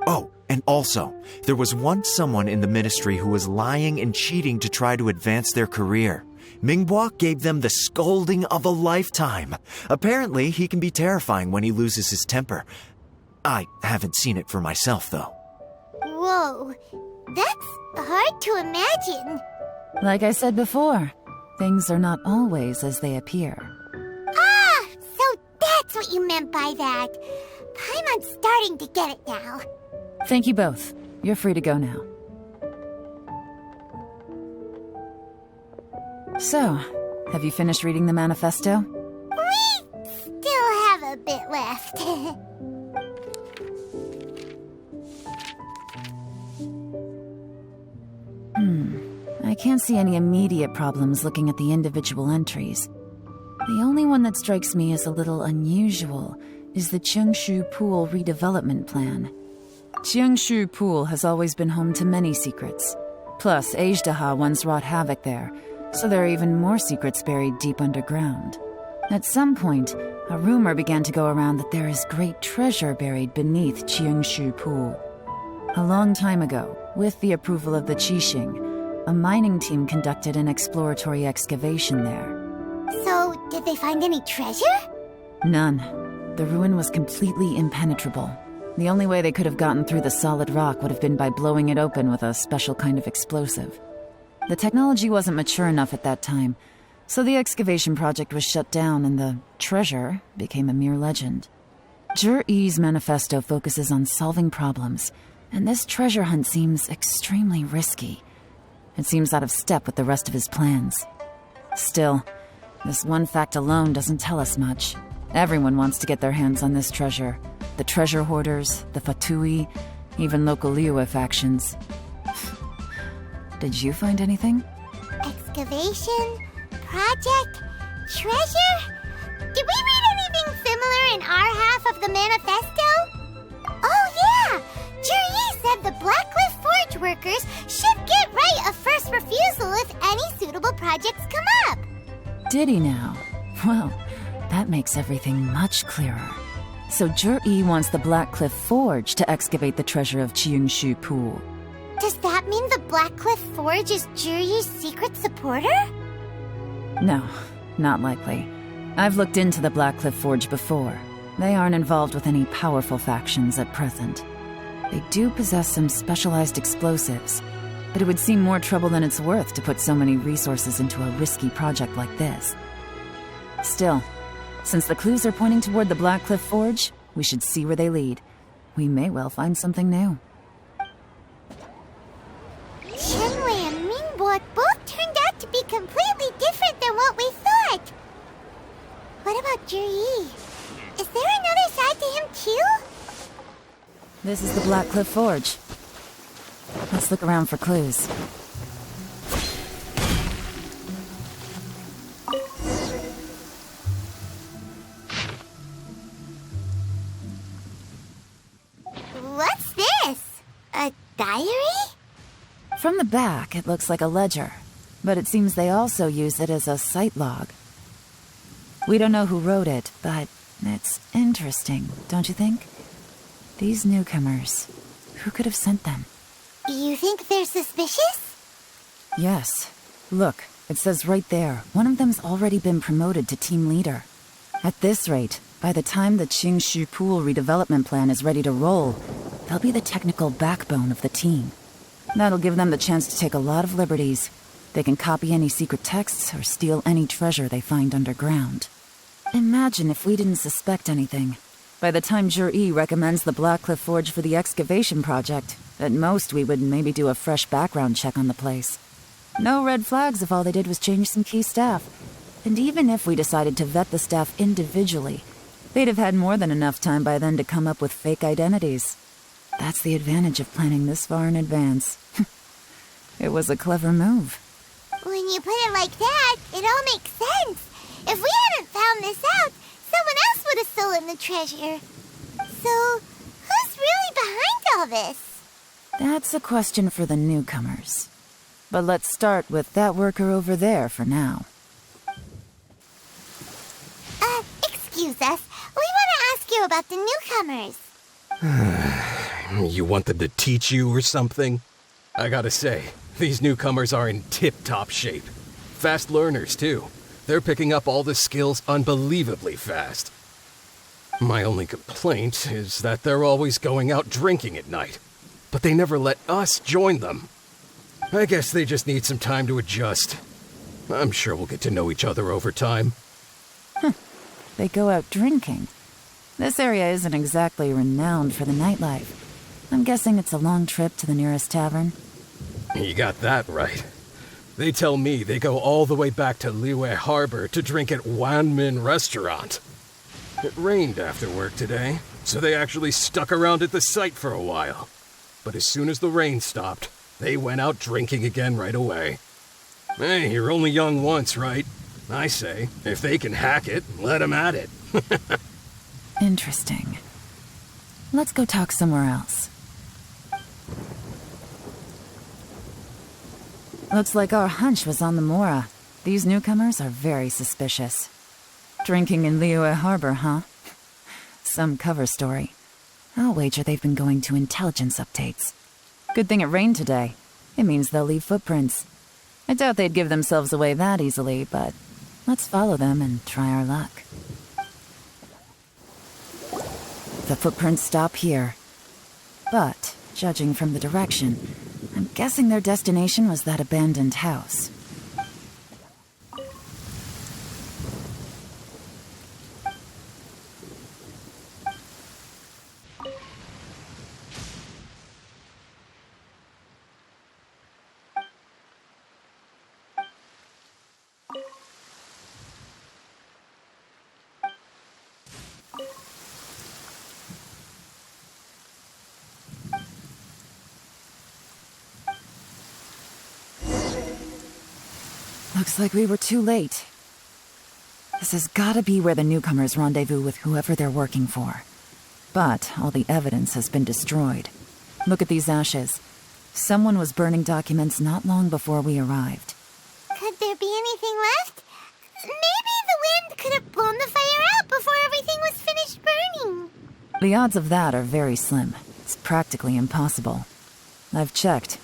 Oh, and also, there was once someone in the ministry who was lying and cheating to try to advance their career. Mingbo gave them the scolding of a lifetime. Apparently, he can be terrifying when he loses his temper. I haven't seen it for myself, though. Whoa, that's hard to imagine. Like I said before, things are not always as they appear. Ah, so that's what you meant by that. I'm starting to get it now. Thank you both. You're free to go now. So, have you finished reading the manifesto? We still have a bit left. I can't see any immediate problems looking at the individual entries. The only one that strikes me as a little unusual is the Chengshu Pool redevelopment plan. Chengshu Pool has always been home to many secrets. Plus, Ajdaha once wrought havoc there, so there are even more secrets buried deep underground. At some point, a rumor began to go around that there is great treasure buried beneath Chengshu Pool. A long time ago, with the approval of the Qixing, a mining team conducted an exploratory excavation there. So, did they find any treasure? None. The ruin was completely impenetrable. The only way they could have gotten through the solid rock would have been by blowing it open with a special kind of explosive. The technology wasn't mature enough at that time, so the excavation project was shut down and the treasure became a mere legend. Zhi-Yi's manifesto focuses on solving problems, and this treasure hunt seems extremely risky. It seems out of step with the rest of his plans. Still, this one fact alone doesn't tell us much. Everyone wants to get their hands on this treasure. the treasure hoarders, the Fatui, even local Liyue factions. Did you find anything? Excavation, project, treasure? Did we read anything similar in our half of the manifesto? Oh yeah! Juri said the Blackcliff Forge workers should get right of first refusal if any suitable projects come up. Did he now? Well, that makes everything much clearer. So Juri wants the Blackcliff Forge to excavate the treasure of Qingshu Pool. Does that mean the Blackcliff Forge is Juri's secret supporter? No, not likely. I've looked into the Blackcliff Forge before. They aren't involved with any powerful factions at present. They do possess some specialized explosives, but it would seem more trouble than it's worth to put so many resources into a risky project like this. Still, since the clues are pointing toward the Blackcliff Forge, we should see where they lead. We may well find something new. Shenwei and Mingbo both turned out to be completely different than what we thought. What about Juri? Is there another side to him too? This is the Blackcliff Forge. Let's look around for clues. What's this? A diary? From the back, it looks like a ledger, but it seems they also use it as a site log. We don't know who wrote it, but it's interesting, don't you think? These newcomers, who could have sent them? You think they're suspicious? Yes. Look, it says right there, one of them's already been promoted to team leader. At this rate, by the time the Qingshu Pool redevelopment plan is ready to roll, they'll be the technical backbone of the team. That'll give them the chance to take a lot of liberties. They can copy any secret texts or steal any treasure they find underground. Imagine if we didn't suspect anything. By the time Juri recommends the Blackcliff Forge for the excavation project, at most we would maybe do a fresh background check on the place. No red flags if all they did was change some key staff. And even if we decided to vet the staff individually, they'd have had more than enough time by then to come up with fake identities. That's the advantage of planning this far in advance. It was a clever move. When you put it like that, it all makes sense. If we hadn't found this out, someone else would have stolen the treasure. So, who's really behind all this? That's a question for the newcomers. But let's start with that worker over there for now. Excuse us. We want to ask you about the newcomers. You want them to teach you or something? I gotta say, these newcomers are in tip-top shape. Fast learners, too. They're picking up all the skills unbelievably fast. My only complaint is that they're always going out drinking at night. But they never let us join them. I guess they just need some time to adjust. I'm sure we'll get to know each other over time. They go out drinking. This area isn't exactly renowned for the nightlife. I'm guessing it's a long trip to the nearest tavern. You got that right. They tell me they go all the way back to Liyue Harbor to drink at Wanmin Restaurant. It rained after work today, so they actually stuck around at the site for a while. But as soon as the rain stopped, they went out drinking again right away. Hey, you're only young once, right? I say, if they can hack it, let them at it. Interesting. Let's go talk somewhere else. Looks like our hunch was on the Mora. These newcomers are very suspicious. Drinking in Liyue Harbor, huh? Some cover story. I'll wager they've been going to intelligence updates. Good thing it rained today. It means they'll leave footprints. I doubt they'd give themselves away that easily, but let's follow them and try our luck. The footprints stop here. But, judging from the direction, I'm guessing their destination was that abandoned house. Looks like we were too late. This has gotta be where the newcomers rendezvous with whoever they're working for. But all the evidence has been destroyed. Look at these ashes. Someone was burning documents not long before we arrived. Could there be anything left? Maybe the wind could have blown the fire out before everything was finished burning. The odds of that are very slim. It's practically impossible. I've checked.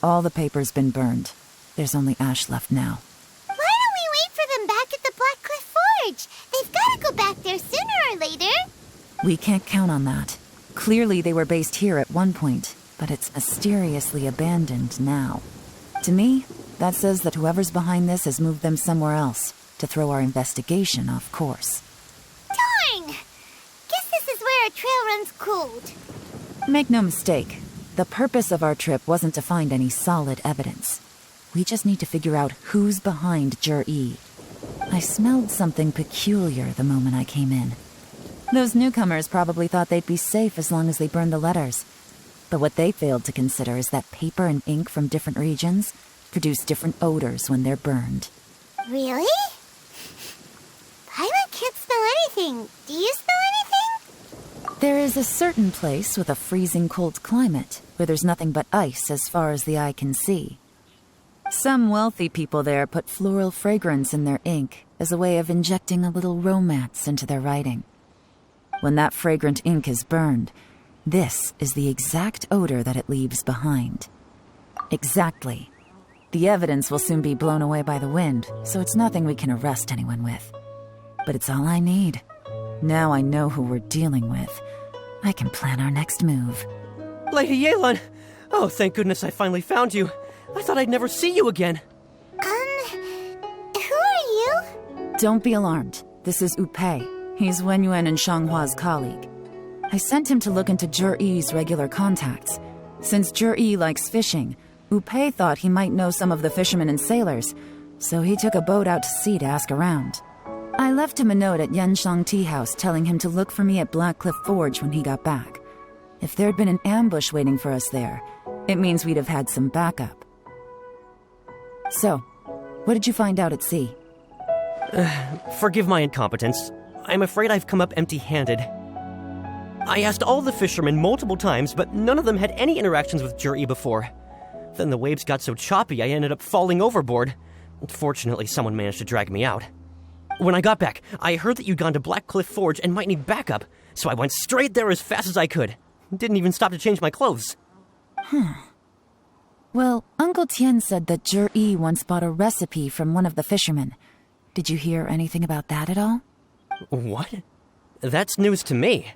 All the paper's been burned. There's only ash left now. Why don't we wait for them back at the Black Cliff Forge? They've got to go back there sooner or later. We can't count on that. Clearly they were based here at one point, but it's mysteriously abandoned now. To me, that says that whoever's behind this has moved them somewhere else, to throw our investigation off course. Darn! Guess this is where a trail runs cold. Make no mistake, the purpose of our trip wasn't to find any solid evidence. We just need to figure out who's behind Jur-E. I smelled something peculiar the moment I came in. Those newcomers probably thought they'd be safe as long as they burned the letters. But what they failed to consider is that paper and ink from different regions produce different odors when they're burned. Really? Paimon can't smell anything. Do you smell anything? There is a certain place with a freezing cold climate where there's nothing but ice as far as the eye can see. Some wealthy people there put floral fragrance in their ink as a way of injecting a little romance into their writing. When that fragrant ink is burned, this is the exact odor that it leaves behind. Exactly. The evidence will soon be blown away by the wind, so it's nothing we can arrest anyone with. But it's all I need. Now I know who we're dealing with. I can plan our next move. Lady Yelan! Oh, thank goodness I finally found you. I thought I'd never see you again. Who are you? Don't be alarmed. This is Upei. He's Wenyuan and Shanghua's colleague. I sent him to look into Jur-E's regular contacts. Since Jur-E likes fishing, Upei thought he might know some of the fishermen and sailors, so he took a boat out to sea to ask around. I left him a note at Yanshang Tea House telling him to look for me at Black Cliff Forge when he got back. If there'd been an ambush waiting for us there, it means we'd have had some backup. So, what did you find out at sea? Forgive my incompetence. I'm afraid I've come up empty-handed. I asked all the fishermen multiple times, but none of them had any interactions with Jur-E before. Then the waves got so choppy I ended up falling overboard. Fortunately, someone managed to drag me out. When I got back, I heard that you'd gone to Black Cliff Forge and might need backup, so I went straight there as fast as I could. Didn't even stop to change my clothes. Well, Uncle Tien said that Jur-E once bought a recipe from one of the fishermen. Did you hear anything about that at all? What? That's news to me.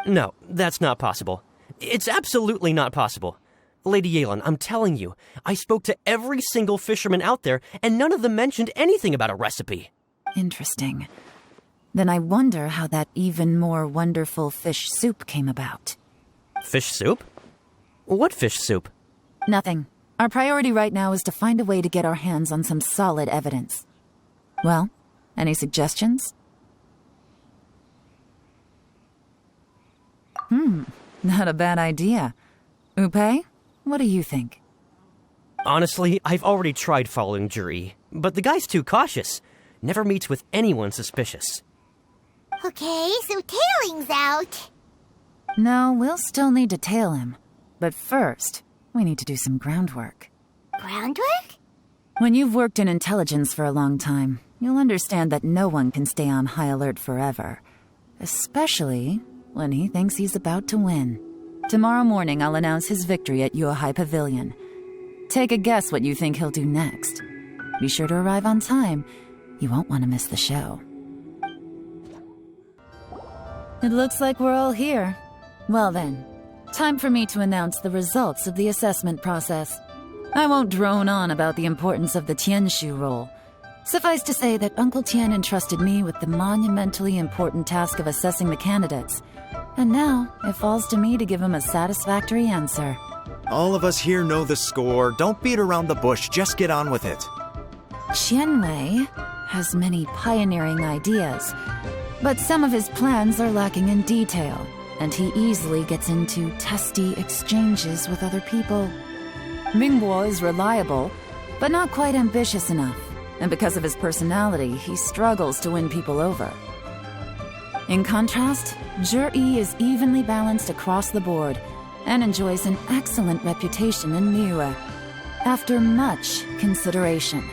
No, that's not possible. It's absolutely not possible. Lady Yelan, I'm telling you, I spoke to every single fisherman out there, and none of them mentioned anything about a recipe. Interesting. Then I wonder how that even more wonderful fish soup came about. Fish soup? What fish soup? Nothing. Our priority right now is to find a way to get our hands on some solid evidence. Well, any suggestions? Not a bad idea. Upei, what do you think? Honestly, I've already tried following Jur-E, but the guy's too cautious. Never meets with anyone suspicious. Okay, so tailing's out. No, we'll still need to tail him. But first, we need to do some groundwork. Groundwork? When you've worked in intelligence for a long time, you'll understand that no one can stay on high alert forever. Especially when he thinks he's about to win. Tomorrow morning, I'll announce his victory at Yuehai Pavilion. Take a guess what you think he'll do next. Be sure to arrive on time. You won't want to miss the show. It looks like we're all here. Well then, time for me to announce the results of the assessment process. I won't drone on about the importance of the Tianshu role. Suffice to say that Uncle Tien entrusted me with the monumentally important task of assessing the candidates. And now, it falls to me to give him a satisfactory answer. All of us here know the score. Don't beat around the bush, just get on with it. Qianwei has many pioneering ideas, but some of his plans are lacking in detail, and he easily gets into testy exchanges with other people. Mingbo is reliable, but not quite ambitious enough. And because of his personality, he struggles to win people over. In contrast, Zhi is evenly balanced across the board and enjoys an excellent reputation in Liyue. After much consideration,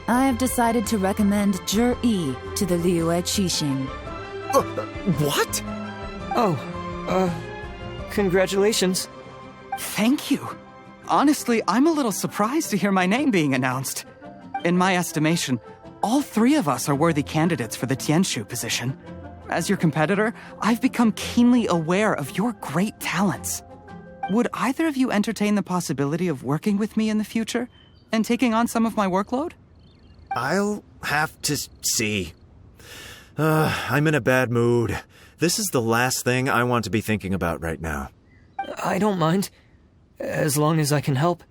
I have decided to recommend Zhi to the Liyue Qixing. What? Congratulations. Thank you. Honestly, I'm a little surprised to hear my name being announced. In my estimation, all three of us are worthy candidates for the Tianshu position. As your competitor, I've become keenly aware of your great talents. Would either of you entertain the possibility of working with me in the future and taking on some of my workload? I'll have to see. I'm in a bad mood. This is the last thing I want to be thinking about right now. I don't mind, as long as I can help.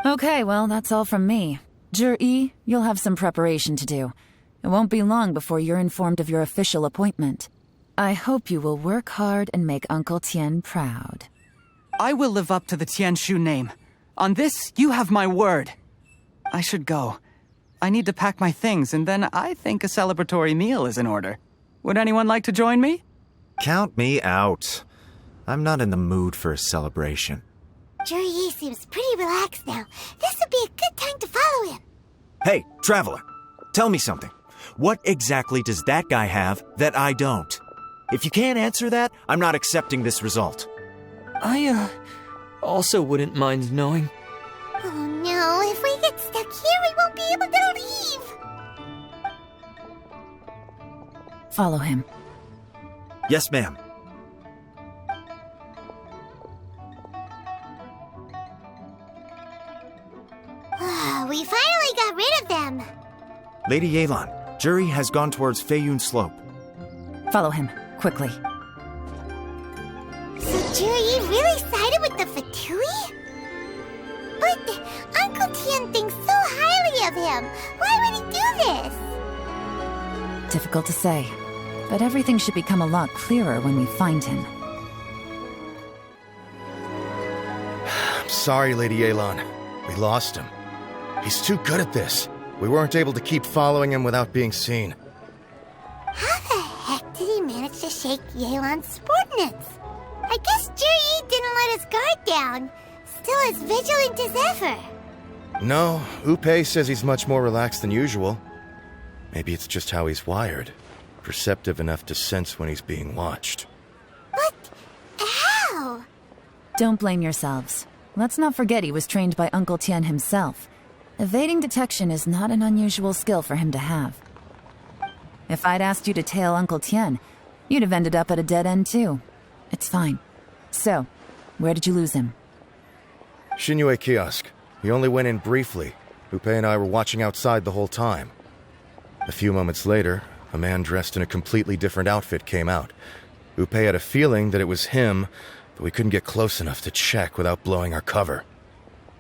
Okay, well, that's all from me. Zhi, you'll have some preparation to do. It won't be long before you're informed of your official appointment. I hope you will work hard and make Uncle Tien proud. I will live up to the Tianshu name. On this, you have my word. I should go. I need to pack my things, and then I think a celebratory meal is in order. Would anyone like to join me? Count me out. I'm not in the mood for a celebration. Zhi seems pretty relaxed now. This would be a good time to follow him. Hey, Traveler, tell me something. What exactly does that guy have that I don't? If you can't answer that, I'm not accepting this result. I, also wouldn't mind knowing. Oh no, if we get stuck here, we won't be able to leave. Follow him. Yes, ma'am. We finally got rid of them. Lady Yelan, Zhi has gone towards Feiyun Slope. Follow him, quickly. So Zhi really sided with the Fatui? But Uncle Tien thinks so highly of him. Why would he do this? Difficult to say, but everything should become a lot clearer when we find him. I'm sorry, Lady Yelan. We lost him. He's too good at this. We weren't able to keep following him without being seen. How the heck did he manage to shake Yelan's subordinates? I guess Zhi didn't let his guard down. Still as vigilant as ever. No, Upei says he's much more relaxed than usual. Maybe it's just how he's wired. Perceptive enough to sense when he's being watched. But how? Don't blame yourselves. Let's not forget he was trained by Uncle Tien himself. Evading detection is not an unusual skill for him to have. If I'd asked you to tail Uncle Tien, you'd have ended up at a dead end too. It's fine. So, where did you lose him? Xinyue Kiosk. He only went in briefly. Upei and I were watching outside the whole time. A few moments later, a man dressed in a completely different outfit came out. Upei had a feeling that it was him, but we couldn't get close enough to check without blowing our cover.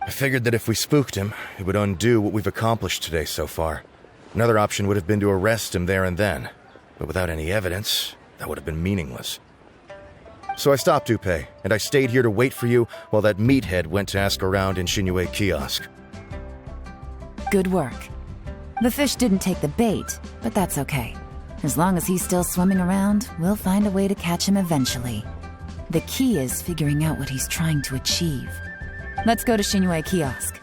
I figured that if we spooked him, it would undo what we've accomplished today so far. Another option would have been to arrest him there and then, but without any evidence, that would have been meaningless. So I stopped Upei, and I stayed here to wait for you while that meathead went to ask around in Xinyue Kiosk. Good work. The fish didn't take the bait, but that's okay. As long as he's still swimming around, we'll find a way to catch him eventually. The key is figuring out what he's trying to achieve. Let's go to Xinyue Kiosk.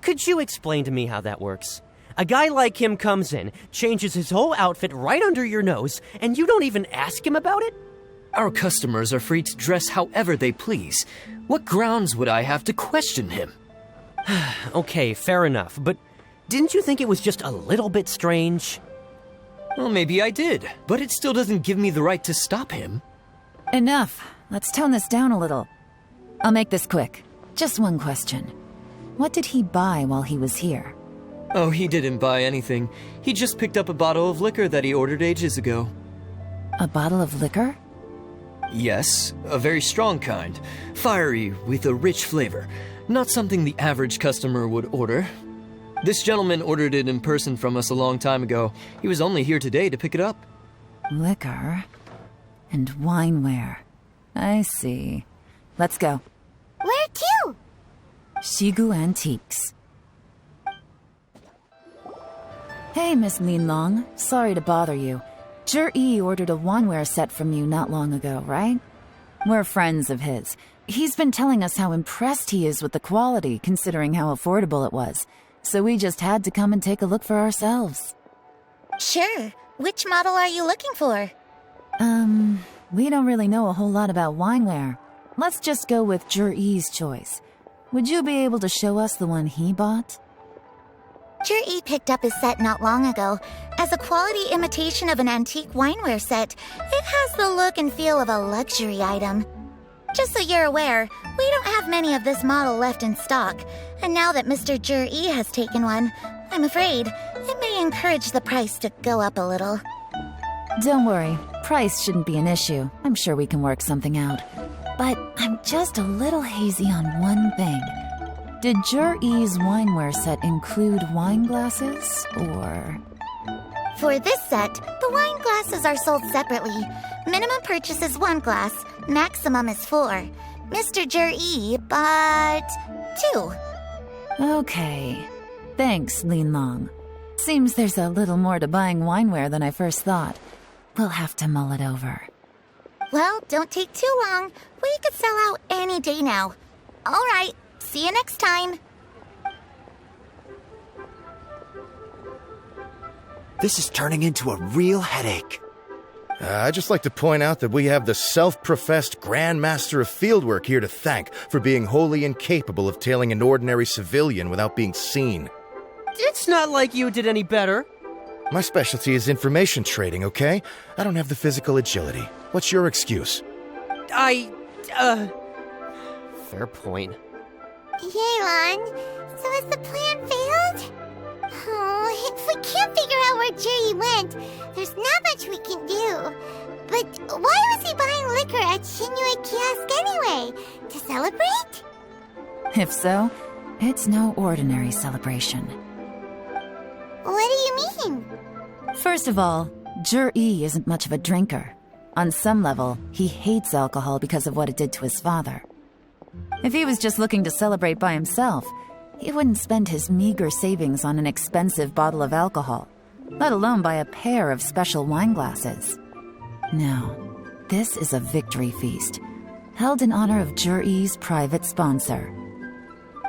Could you explain to me how that works? A guy like him comes in, changes his whole outfit right under your nose, and you don't even ask him about it? Our customers are free to dress however they please. What grounds would I have to question him? Okay, fair enough, but didn't you think it was just a little bit strange? Well, maybe I did, but it still doesn't give me the right to stop him. Enough. Let's tone this down a little. I'll make this quick. Just one question. What did he buy while he was here? Oh, he didn't buy anything. He just picked up a bottle of liquor that he ordered ages ago. A bottle of liquor? Yes, a very strong kind. Fiery, with a rich flavor. Not something the average customer would order. This gentleman ordered it in person from us a long time ago. He was only here today to pick it up. Liquor and wineware. I see. Let's go. Where to? Shigu Antiques. Hey, Miss Lin Long. Sorry to bother you. Zhi ordered a wanware set from you not long ago, right? We're friends of his. He's been telling us how impressed he is with the quality, considering how affordable it was. So we just had to come and take a look for ourselves. Sure. Which model are you looking for? We don't really know a whole lot about wineware. Let's just go with Zhi's choice. Would you be able to show us the one he bought? Zhi picked up his set not long ago. As a quality imitation of an antique wineware set, it has the look and feel of a luxury item. Just so you're aware, we don't have many of this model left in stock, and now that Mr. Zhi has taken one, I'm afraid it may encourage the price to go up a little. Don't worry, price shouldn't be an issue. I'm sure we can work something out. But I'm just a little hazy on one thing. Did Zhi's wineware set include wine glasses, or...? For this set, the wine glasses are sold separately. Minimum purchase is 1 glass, maximum is 4. Mr. Zhi bought 2. Okay. Thanks, Lin Long. Seems there's a little more to buying wineware than I first thought. We'll have to mull it over. Well, don't take too long. We could sell out any day now. All right, see you next time. This is turning into a real headache. I'd just like to point out that we have the self-professed Grand Master of Fieldwork here to thank for being wholly incapable of tailing an ordinary civilian without being seen. It's not like you did any better. My specialty is information trading, okay? I don't have the physical agility. What's your excuse? Fair point. Yelan, so has the plan failed? Oh, if we can't figure out where Zhi went, there's not much we can do. But why was he buying liquor at Shinue Kiosk anyway? To celebrate? If so, it's no ordinary celebration. What do you mean? First of all, Zhi isn't much of a drinker. On some level, he hates alcohol because of what it did to his father. If he was just looking to celebrate by himself, he wouldn't spend his meager savings on an expensive bottle of alcohol, let alone buy a pair of special wine glasses. No, this is a victory feast, held in honor of Zhi's private sponsor.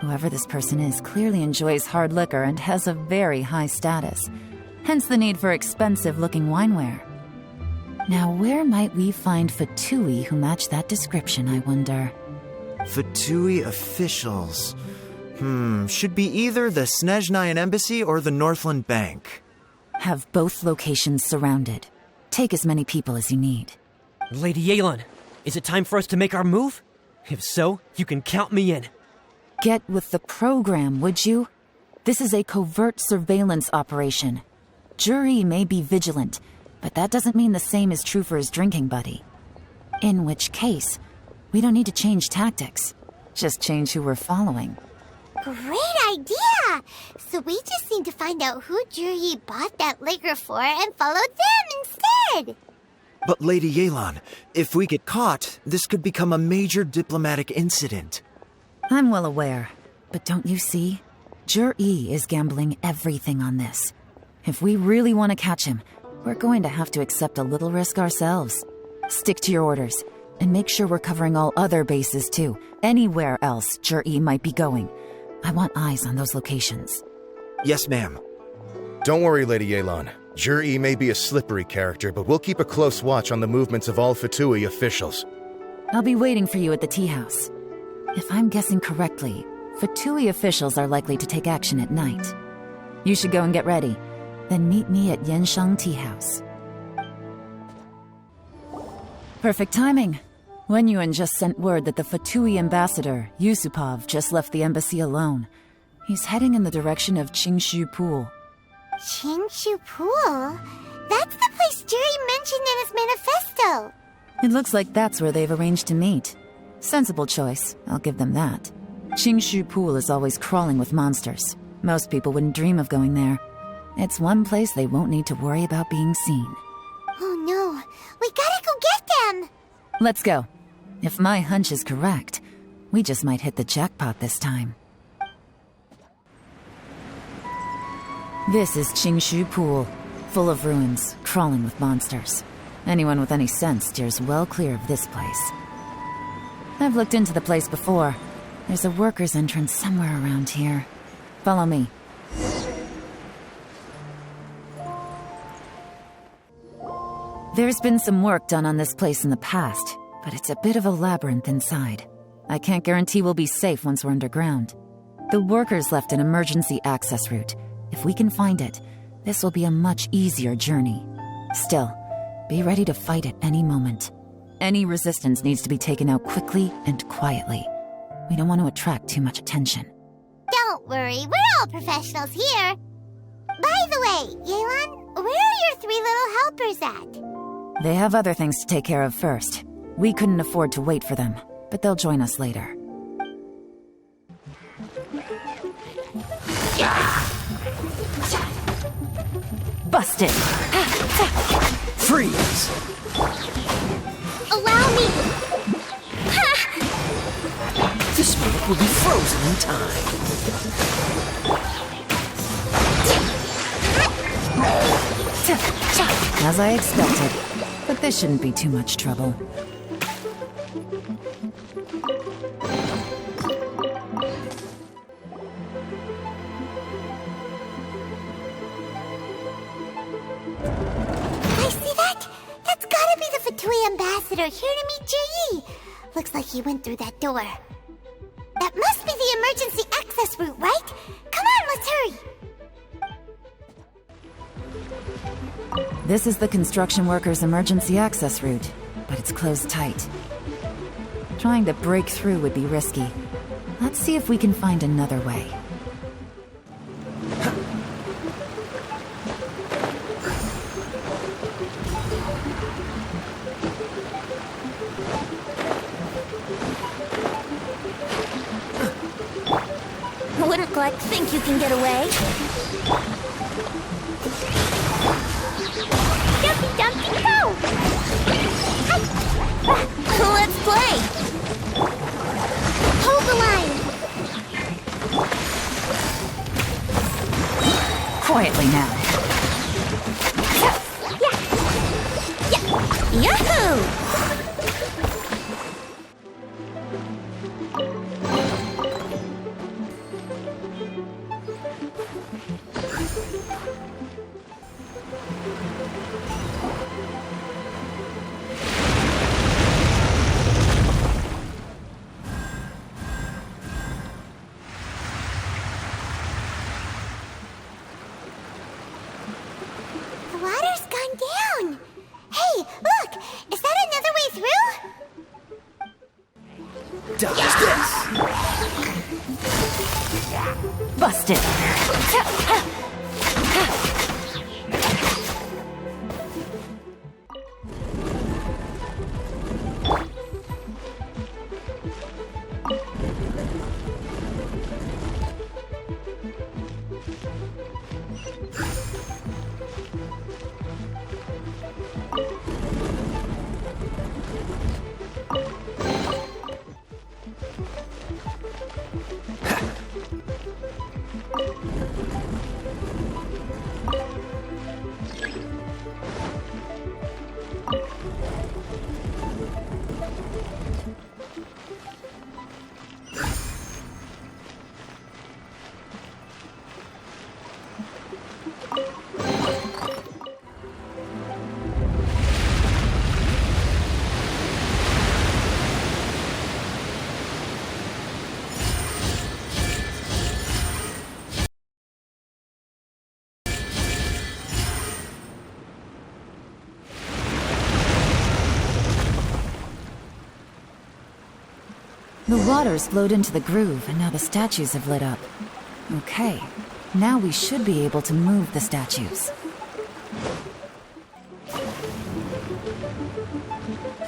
Whoever this person is clearly enjoys hard liquor and has a very high status, hence the need for expensive-looking wineware. Now, where might we find Fatui who match that description, I wonder? Fatui officials. Should be either the Snezhnayan Embassy or the Northland Bank. Have both locations surrounded. Take as many people as you need. Lady Yelan, is it time for us to make our move? If so, you can count me in. Get with the program, would you? This is a covert surveillance operation. Zhi may be vigilant, but that doesn't mean the same is true for his drinking buddy. In which case, we don't need to change tactics. Just change who we're following. Great idea! So we just need to find out who Zhi bought that liquor for and follow them instead! But Lady Yelan, if we get caught, this could become a major diplomatic incident. I'm well aware, but don't you see? Zhi is gambling everything on this. If we really want to catch him, we're going to have to accept a little risk ourselves. Stick to your orders, and make sure we're covering all other bases too. Anywhere else Zhi might be going. I want eyes on those locations. Yes, ma'am. Don't worry, Lady Yelan. Zhi may be a slippery character, but we'll keep a close watch on the movements of all Fatui officials. I'll be waiting for you at the tea house. If I'm guessing correctly, Fatui officials are likely to take action at night. You should go and get ready. Then meet me at Yenshang Tea House. Perfect timing. Wenyuan just sent word that the Fatui ambassador, Yusupov, just left the embassy alone. He's heading in the direction of Qingshu Pool. Qingshu Pool? That's the place Zhi mentioned in his manifesto. It looks like that's where they've arranged to meet. Sensible choice, I'll give them that. Qingshu Pool is always crawling with monsters. Most people wouldn't dream of going there. It's one place they won't need to worry about being seen. Oh no, we gotta go get them! Let's go. If my hunch is correct, we just might hit the jackpot this time. This is Qingshu Pool, full of ruins, crawling with monsters. Anyone with any sense steers well clear of this place. I've looked into the place before. There's a worker's entrance somewhere around here. Follow me. There's been some work done on this place in the past, but it's a bit of a labyrinth inside. I can't guarantee we'll be safe once we're underground. The workers left an emergency access route. If we can find it, this will be a much easier journey. Still, be ready to fight at any moment. Any resistance needs to be taken out quickly and quietly. We don't want to attract too much attention. Don't worry, we're all professionals here. By the way, Yelan, where are your 3 little helpers at? They have other things to take care of first. We couldn't afford to wait for them, but they'll join us later. Busted! Freeze! Allow me! This boat will be frozen in time. As I expected, but this shouldn't be too much trouble. I see that? That's gotta be the Fatui ambassador here to meet Ji. Looks like he went through that door. That must be the emergency access route, right? Come on, let's hurry! This is the construction workers' emergency access route, but it's closed tight. Trying to break through would be risky. Let's see if we can find another way. Wouldn't like think you can get away. Jumpy, jumpy, go! Let's play! Hold the line! Quietly now. Yahoo! The water's gone down! Hey, look! Is that another way through? Dodge this! Busted! The water's flowed into the groove, and now the statues have lit up. Okay, now we should be able to move the statues.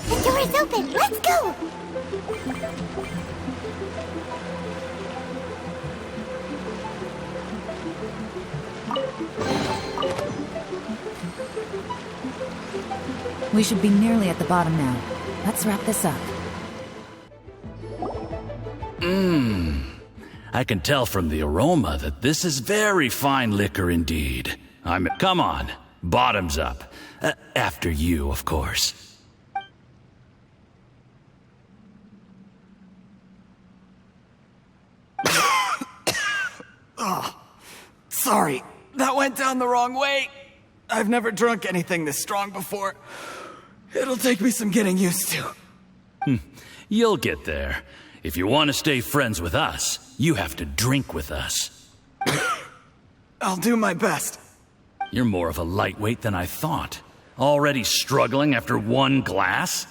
The door is open! Let's go! We should be nearly at the bottom now. Let's wrap this up. I can tell from the aroma that this is very fine liquor indeed. Come on, bottoms up. After you, of course. Oh, sorry, that went down the wrong way. I've never drunk anything this strong before. It'll take me some getting used to. You'll get there. If you want to stay friends with us, you have to drink with us. I'll do my best. You're more of a lightweight than I thought. Already struggling after one glass?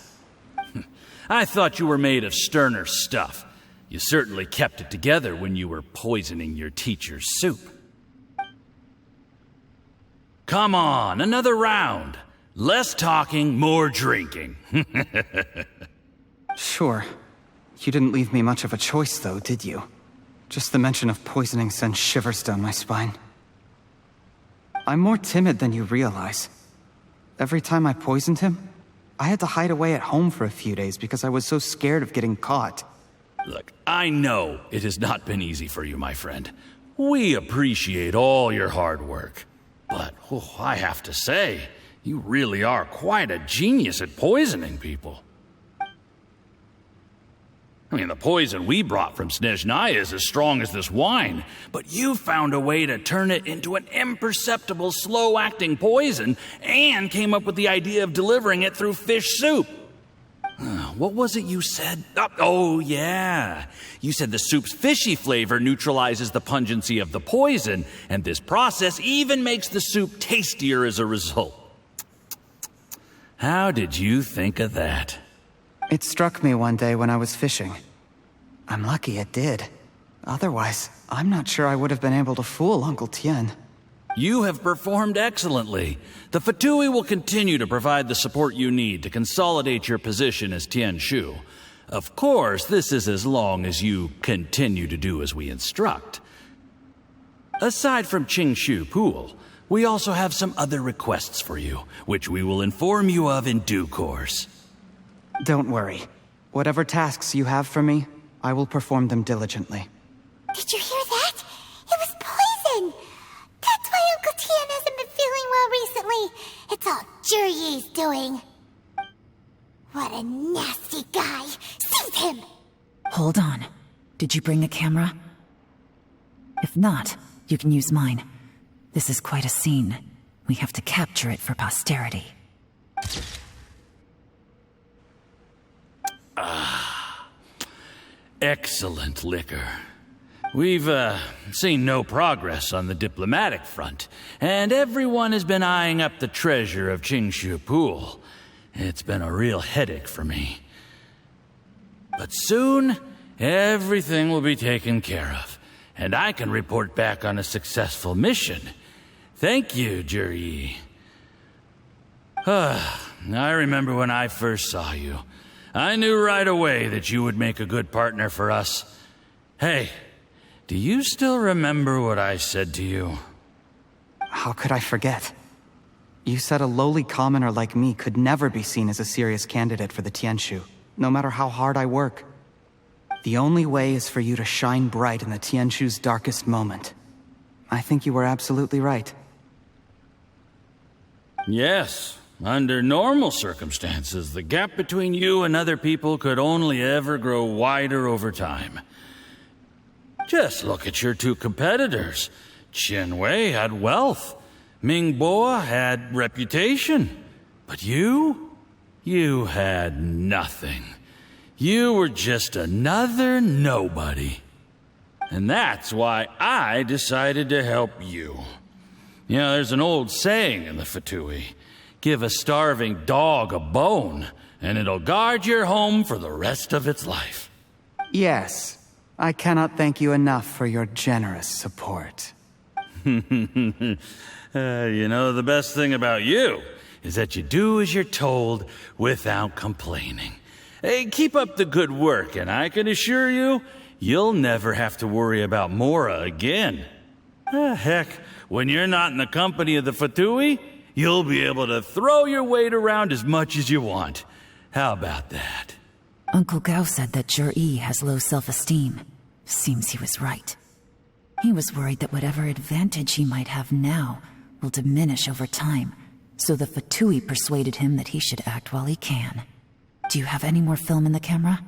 I thought you were made of sterner stuff. You certainly kept it together when you were poisoning your teacher's soup. Come on, another round. Less talking, more drinking. Sure. You didn't leave me much of a choice, though, did you? Just the mention of poisoning sends shivers down my spine. I'm more timid than you realize. Every time I poisoned him, I had to hide away at home for a few days because I was so scared of getting caught. Look, I know it has not been easy for you, my friend. We appreciate all your hard work. But I have to say, you really are quite a genius at poisoning people. I mean, the poison we brought from Snezhnaya is as strong as this wine, but you found a way to turn it into an imperceptible, slow-acting poison and came up with the idea of delivering it through fish soup. What was it you said? Oh, yeah. You said the soup's fishy flavor neutralizes the pungency of the poison, and this process even makes the soup tastier as a result. How did you think of that? It struck me one day when I was fishing. I'm lucky it did. Otherwise, I'm not sure I would have been able to fool Uncle Tien. You have performed excellently. The Fatui will continue to provide the support you need to consolidate your position as Tien Shu. Of course, this is as long as you continue to do as we instruct. Aside from Qingshu Pool, we also have some other requests for you, which we will inform you of in due course. Don't worry. Whatever tasks you have for me, I will perform them diligently. Did you hear that? It was poison! That's why Uncle Tien hasn't been feeling well recently. It's all Jurye's doing. What a nasty guy. Seize him! Hold on. Did you bring a camera? If not, you can use mine. This is quite a scene. We have to capture it for posterity. Excellent liquor. We've, seen no progress on the diplomatic front, and everyone has been eyeing up the treasure of Qingshu Pool. It's been a real headache for me. But soon, everything will be taken care of, and I can report back on a successful mission. Thank you, Jurye. I remember when I first saw you. I knew right away that you would make a good partner for us. Hey, do you still remember what I said to you? How could I forget? You said a lowly commoner like me could never be seen as a serious candidate for the Tianshu, no matter how hard I work. The only way is for you to shine bright in the Tianshu's darkest moment. I think you were absolutely right. Yes. Under normal circumstances, the gap between you and other people could only ever grow wider over time. Just look at your two competitors. Qianwei had wealth. Mingbo had reputation. But you had nothing. You were just another nobody. And that's why I decided to help you. You know, there's an old saying in the Fatui. Give a starving dog a bone, and it'll guard your home for the rest of its life. Yes, I cannot thank you enough for your generous support. You know, the best thing about you is that you do as you're told without complaining. Hey, keep up the good work, and I can assure you, you'll never have to worry about Mora again. Heck, when you're not in the company of the Fatui, you'll be able to throw your weight around as much as you want. How about that? Uncle Gao said that Jurye has low self-esteem. Seems he was right. He was worried that whatever advantage he might have now will diminish over time, so the Fatui persuaded him that he should act while he can. Do you have any more film in the camera?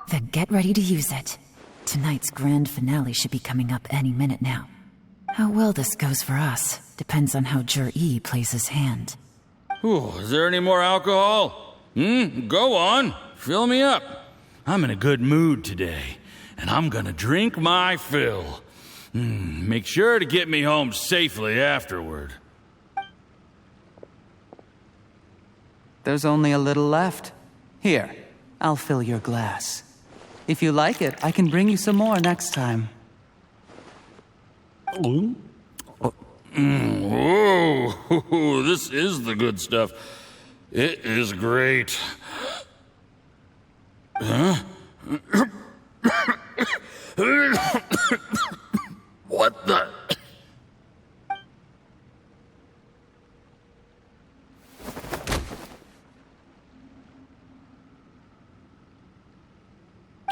Then get ready to use it. Tonight's grand finale should be coming up any minute now. How well this goes for us depends on how Jur-E plays his hand. Ooh, is there any more alcohol? Go on. Fill me up. I'm in a good mood today, and I'm gonna drink my fill. Make sure to get me home safely afterward. There's only a little left. Here, I'll fill your glass. If you like it, I can bring you some more next time. Whoa, this is the good stuff. It is great. Huh? What the?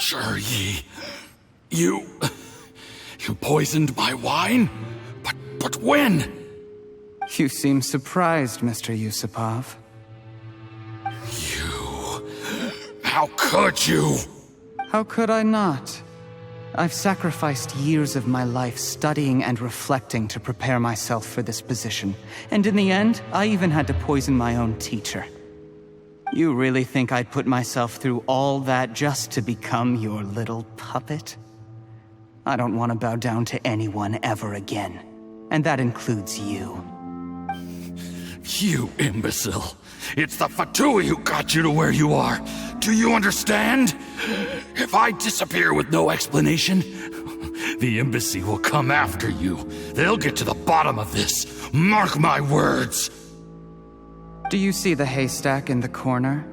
Jur-E, you poisoned my wine? But when? You seem surprised, Mr. Yusupov. How could you? How could I not? I've sacrificed years of my life studying and reflecting to prepare myself for this position. And in the end, I even had to poison my own teacher. You really think I'd put myself through all that just to become your little puppet? I don't want to bow down to anyone ever again. And that includes you. You imbecile. It's the Fatui who got you to where you are. Do you understand? If I disappear with no explanation, the embassy will come after you. They'll get to the bottom of this. Mark my words. Do you see the haystack in the corner?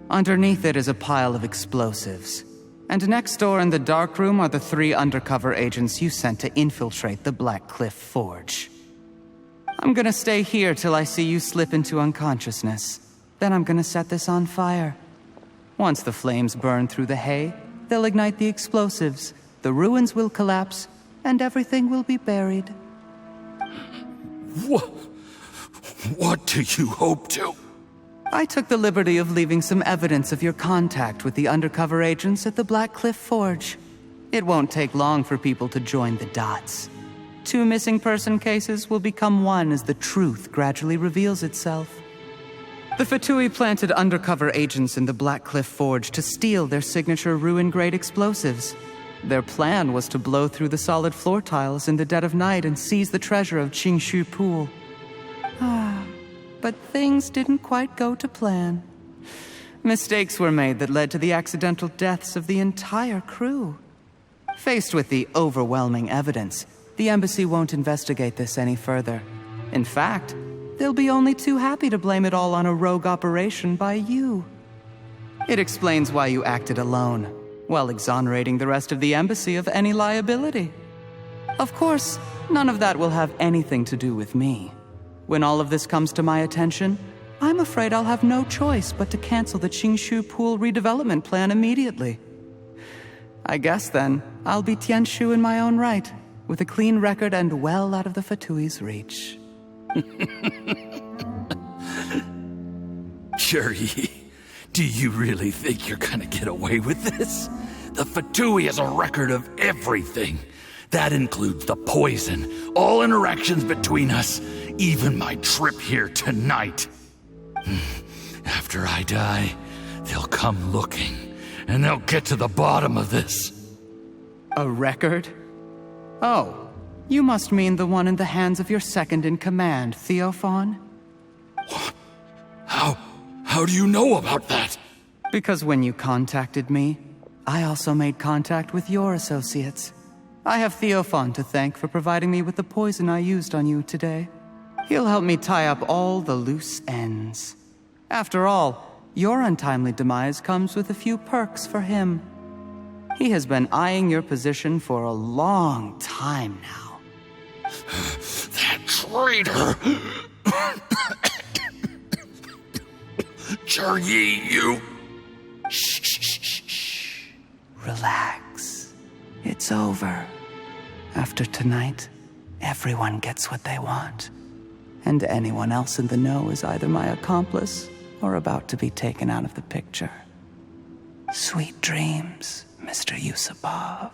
Underneath it is a pile of explosives. And next door in the dark room are the 3 undercover agents you sent to infiltrate the Black Cliff Forge. I'm gonna stay here till I see you slip into unconsciousness. Then I'm gonna set this on fire. Once the flames burn through the hay, they'll ignite the explosives, the ruins will collapse, and everything will be buried. What do you hope to? I took the liberty of leaving some evidence of your contact with the undercover agents at the Black Cliff Forge. It won't take long for people to join the dots. 2 missing person cases will become one as the truth gradually reveals itself. The Fatui planted undercover agents in the Black Cliff Forge to steal their signature ruin-grade explosives. Their plan was to blow through the solid floor tiles in the dead of night and seize the treasure of Qingshu Pool. But things didn't quite go to plan. Mistakes were made that led to the accidental deaths of the entire crew. Faced with the overwhelming evidence, the embassy won't investigate this any further. In fact, they'll be only too happy to blame it all on a rogue operation by you. It explains why you acted alone, while exonerating the rest of the embassy of any liability. Of course, none of that will have anything to do with me. When all of this comes to my attention, I'm afraid I'll have no choice but to cancel the Qingshu Pool redevelopment plan immediately. I guess then, I'll be Tianshu in my own right, with a clean record and well out of the Fatui's reach. Jur-E, do you really think you're gonna get away with this? The Fatui has a record of everything. That includes the poison, all interactions between us, even my trip here tonight. After I die, they'll come looking, and they'll get to the bottom of this. A record? Oh, you must mean the one in the hands of your second-in-command, Theophan? How do you know about that? Because when you contacted me, I also made contact with your associates. I have Theophan to thank for providing me with the poison I used on you today. He'll help me tie up all the loose ends. After all, your untimely demise comes with a few perks for him. He has been eyeing your position for a long time now. That traitor! Jur-E, you... Relax. It's over. After tonight, everyone gets what they want. And anyone else in the know is either my accomplice or about to be taken out of the picture. Sweet dreams, Mr. Yusupov.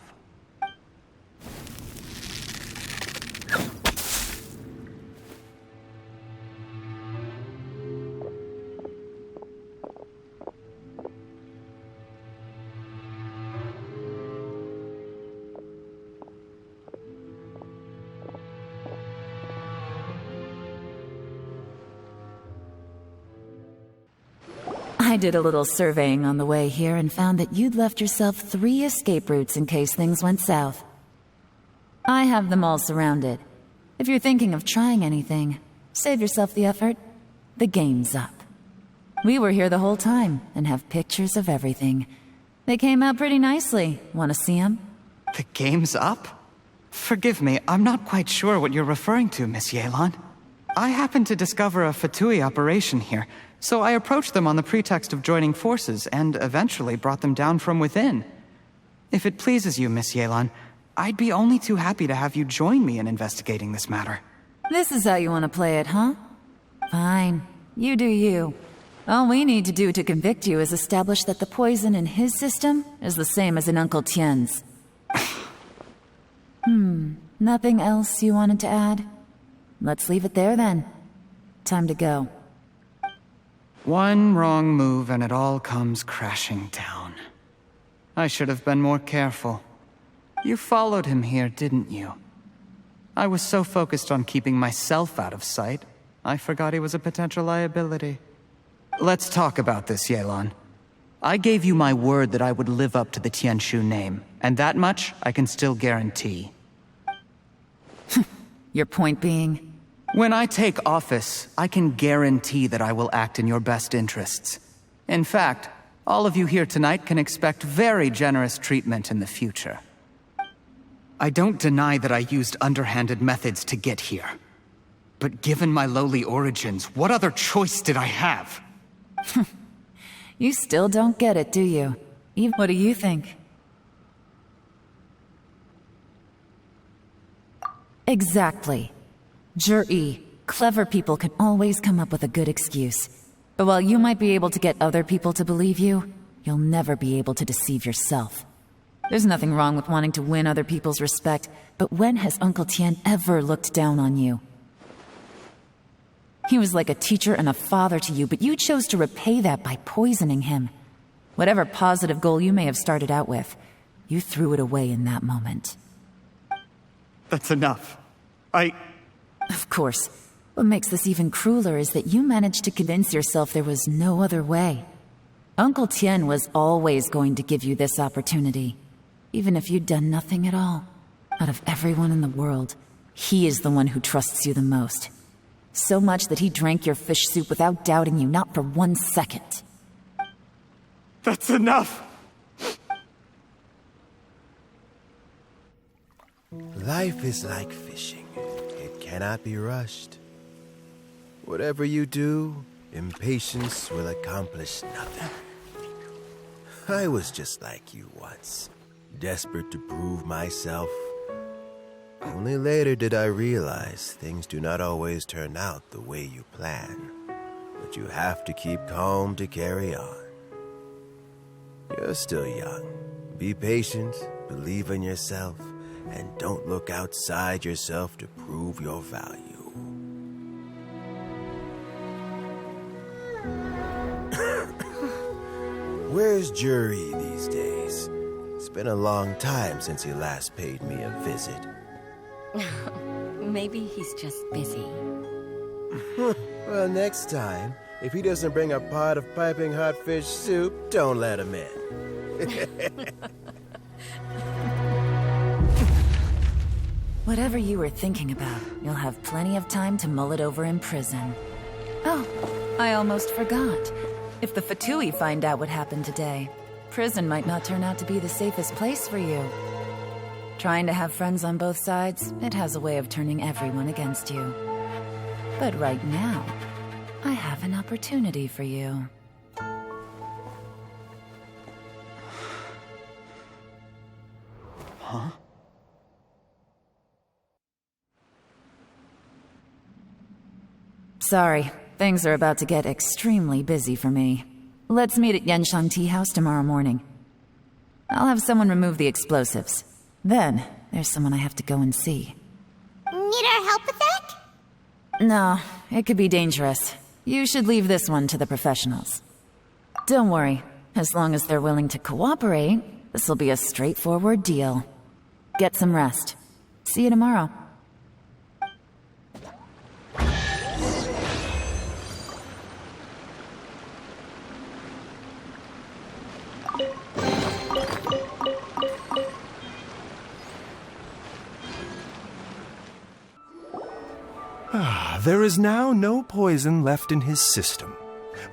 I did a little surveying on the way here and found that you'd left yourself 3 escape routes in case things went south. I have them all surrounded. If you're thinking of trying anything, save yourself the effort. The game's up. We were here the whole time and have pictures of everything. They came out pretty nicely. Want to see them? The game's up? Forgive me, I'm not quite sure what you're referring to, Miss Yelan. I happened to discover a Fatui operation here, so I approached them on the pretext of joining forces and eventually brought them down from within. If it pleases you, Miss Yelan, I'd be only too happy to have you join me in investigating this matter. This is how you want to play it, huh? Fine. You do you. All we need to do to convict you is establish that the poison in his system is the same as in Uncle Tien's. Nothing else you wanted to add? Let's leave it there then. Time to go. One wrong move and it all comes crashing down. I should have been more careful. You followed him here, didn't you? I was so focused on keeping myself out of sight, I forgot he was a potential liability. Let's talk about this, Yelan. I gave you my word that I would live up to the Tianshu name, and that much I can still guarantee. Your point being? When I take office, I can guarantee that I will act in your best interests. In fact, all of you here tonight can expect very generous treatment in the future. I don't deny that I used underhanded methods to get here. But given my lowly origins, what other choice did I have? You still don't get it, do you? What do you think? Exactly. Jury, clever people can always come up with a good excuse. But while you might be able to get other people to believe you, you'll never be able to deceive yourself. There's nothing wrong with wanting to win other people's respect, but when has Uncle Tien ever looked down on you? He was like a teacher and a father to you, but you chose to repay that by poisoning him. Whatever positive goal you may have started out with, you threw it away in that moment. That's enough. Of course. What makes this even crueler is that you managed to convince yourself there was no other way. Uncle Tien was always going to give you this opportunity, even if you'd done nothing at all. Out of everyone in the world, he is the one who trusts you the most. So much that he drank your fish soup without doubting you, not for 1 second. That's enough! Life is like fishing. It cannot be rushed. Whatever you do, impatience will accomplish nothing. I was just like you once, desperate to prove myself. Only later did I realize things do not always turn out the way you plan. But you have to keep calm to carry on. You're still young. Be patient, believe in yourself, and don't look outside yourself to prove your value. Where's Jury these days? It's been a long time since he last paid me a visit. Maybe he's just busy. Well, next time, if he doesn't bring a pot of piping hot fish soup, don't let him in. Whatever you were thinking about, you'll have plenty of time to mull it over in prison. Oh, I almost forgot. If the Fatui find out what happened today, prison might not turn out to be the safest place for you. Trying to have friends on both sides, it has a way of turning everyone against you. But right now, I have an opportunity for you. Huh? Sorry, things are about to get extremely busy for me. Let's meet at Yenshan Tea House tomorrow morning. I'll have someone remove the explosives. Then, there's someone I have to go and see. Need our help with that? No, it could be dangerous. You should leave this one to the professionals. Don't worry, as long as they're willing to cooperate, this will be a straightforward deal. Get some rest. See you tomorrow. There is now no poison left in his system,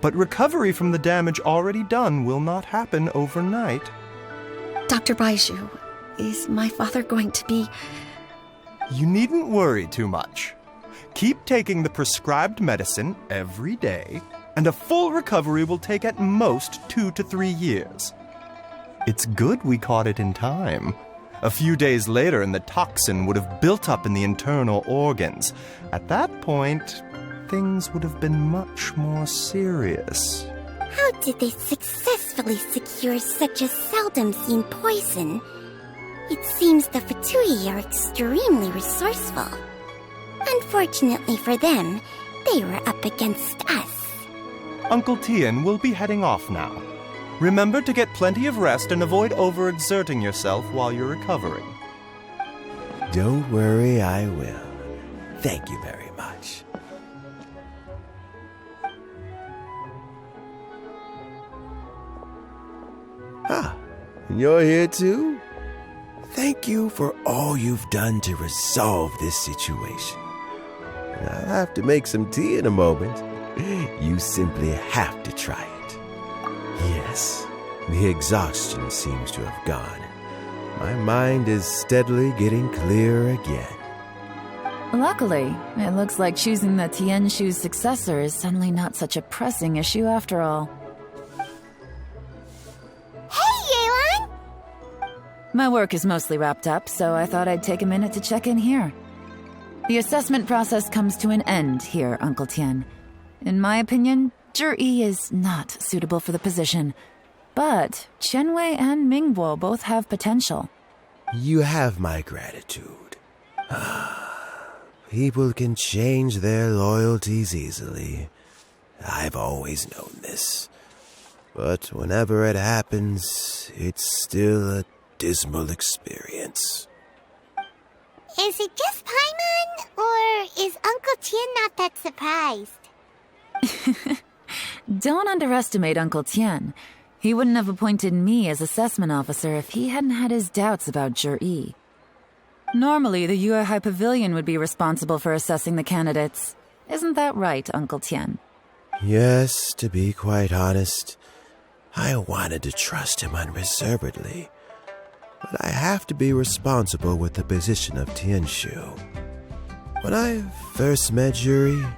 but recovery from the damage already done will not happen overnight. Dr. Baiju, is my father going to be... You needn't worry too much. Keep taking the prescribed medicine every day, and a full recovery will take at most 2 to 3 years. It's good we caught it in time. A few days later, and the toxin would have built up in the internal organs. At that point, things would have been much more serious. How did they successfully secure such a seldom-seen poison? It seems the Fatui are extremely resourceful. Unfortunately for them, they were up against us. Uncle Tian will be heading off now. Remember to get plenty of rest and avoid overexerting yourself while you're recovering. Don't worry, I will. Thank you very much. And you're here too? Thank you for all you've done to resolve this situation. I'll have to make some tea in a moment. You simply have to try it. Yes, the exhaustion seems to have gone. My mind is steadily getting clearer again. Luckily, it looks like choosing the Tianshu's successor is suddenly not such a pressing issue after all. Hey, Yelan! My work is mostly wrapped up, so I thought I'd take a minute to check in here. The assessment process comes to an end here, Uncle Tian. In my opinion, Zhi is not suitable for the position, but Qianwei and Mingbo both have potential. You have my gratitude. People can change their loyalties easily. I've always known this. But whenever it happens, it's still a dismal experience. Is it just Paimon, or is Uncle Tian not that surprised? Don't underestimate Uncle Tian. He wouldn't have appointed me as assessment officer if he hadn't had his doubts about Zhi. Normally, the Yuehai Pavilion would be responsible for assessing the candidates. Isn't that right, Uncle Tian? Yes, to be quite honest, I wanted to trust him unreservedly. But I have to be responsible with the position of Tianshu. When I first met Zhi,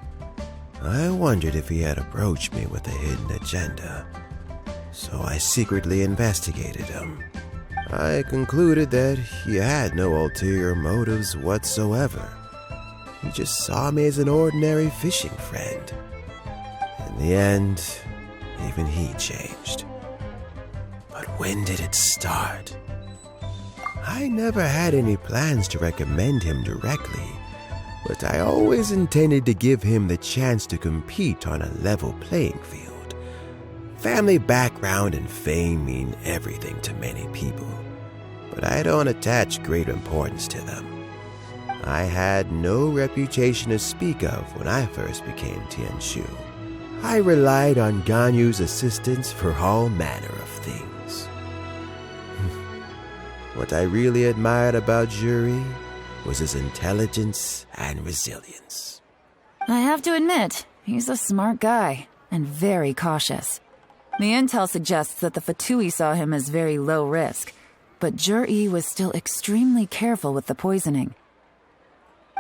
I wondered if he had approached me with a hidden agenda. So I secretly investigated him. I concluded that he had no ulterior motives whatsoever. He just saw me as an ordinary fishing friend. In the end, even he changed. But when did it start? I never had any plans to recommend him directly, but I always intended to give him the chance to compete on a level playing field. Family background and fame mean everything to many people, but I don't attach great importance to them. I had no reputation to speak of when I first became Tianshu. I relied on Ganyu's assistance for all manner of things. What I really admired about Zhi was his intelligence and resilience. I have to admit, he's a smart guy, and very cautious. The intel suggests that the Fatui saw him as very low risk, but Zhi was still extremely careful with the poisoning.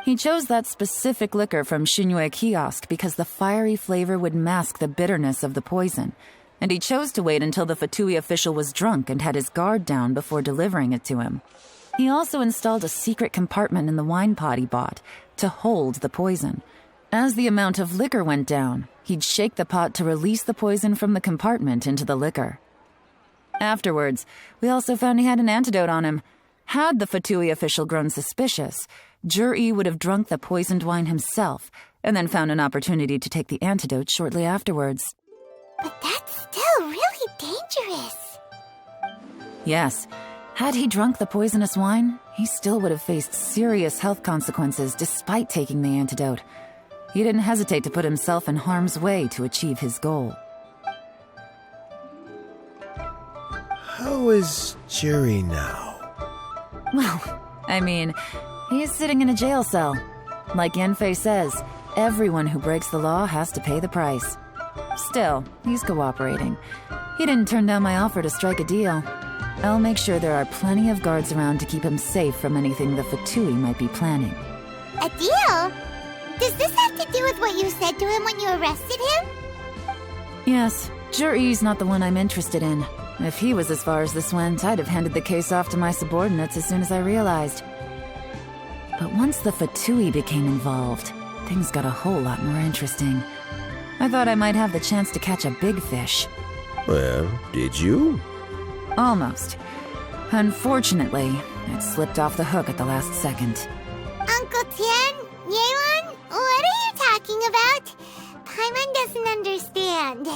He chose that specific liquor from Xinyue Kiosk because the fiery flavor would mask the bitterness of the poison, and he chose to wait until the Fatui official was drunk and had his guard down before delivering it to him. He also installed a secret compartment in the wine pot he bought to hold the poison. As the amount of liquor went down, he'd shake the pot to release the poison from the compartment into the liquor. Afterwards, we also found he had an antidote on him. Had the Fatui official grown suspicious, Jur-E would have drunk the poisoned wine himself and then found an opportunity to take the antidote shortly afterwards. But that's still really dangerous. Yes, had he drunk the poisonous wine, he still would have faced serious health consequences despite taking the antidote. He didn't hesitate to put himself in harm's way to achieve his goal. How is Jerry now? Well, I mean, he's sitting in a jail cell. Like Yanfei says, everyone who breaks the law has to pay the price. Still, he's cooperating. He didn't turn down my offer to strike a deal. I'll make sure there are plenty of guards around to keep him safe from anything the Fatui might be planning. A deal? Does this have to do with what you said to him when you arrested him? Yes, Jur-E's not the one I'm interested in. If he was as far as this went, I'd have handed the case off to my subordinates as soon as I realized. But once the Fatui became involved, things got a whole lot more interesting. I thought I might have the chance to catch a big fish. Well, did you? Almost. Unfortunately, it slipped off the hook at the last second. Uncle Tian, Yelan, what are you talking about? Paimon doesn't understand.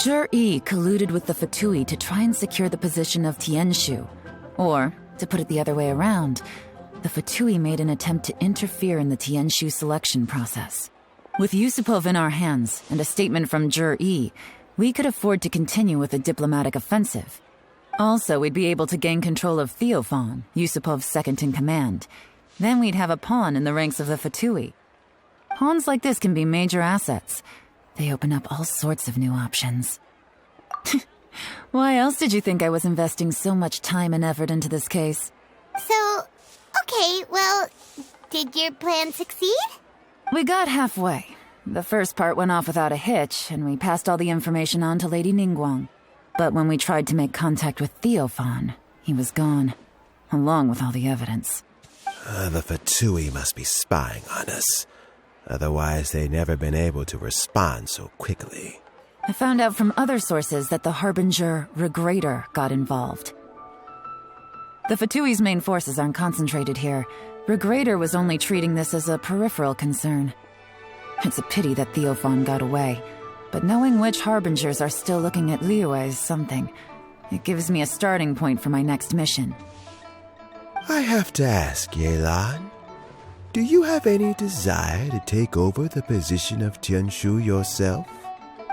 Jur-E colluded with the Fatui to try and secure the position of Tianshu. Or, to put it the other way around, the Fatui made an attempt to interfere in the Tianshu selection process. With Yusupov in our hands and a statement from Jur-E, we could afford to continue with a diplomatic offensive. Also, we'd be able to gain control of Theophan, Yusupov's second-in-command. Then we'd have a pawn in the ranks of the Fatui. Pawns like this can be major assets. They open up all sorts of new options. Why else did you think I was investing so much time and effort into this case? So, okay, well, did your plan succeed? We got halfway. The first part went off without a hitch, and we passed all the information on to Lady Ningguang. But when we tried to make contact with Theophan, he was gone, along with all the evidence. The Fatui must be spying on us. Otherwise, they'd never been able to respond so quickly. I found out from other sources that the Harbinger Regrator got involved. The Fatui's main forces aren't concentrated here. Regrator was only treating this as a peripheral concern. It's a pity that Theophan got away, but knowing which Harbingers are still looking at Liyue is something. It gives me a starting point for my next mission. I have to ask, Yelan, do you have any desire to take over the position of Tianshu yourself?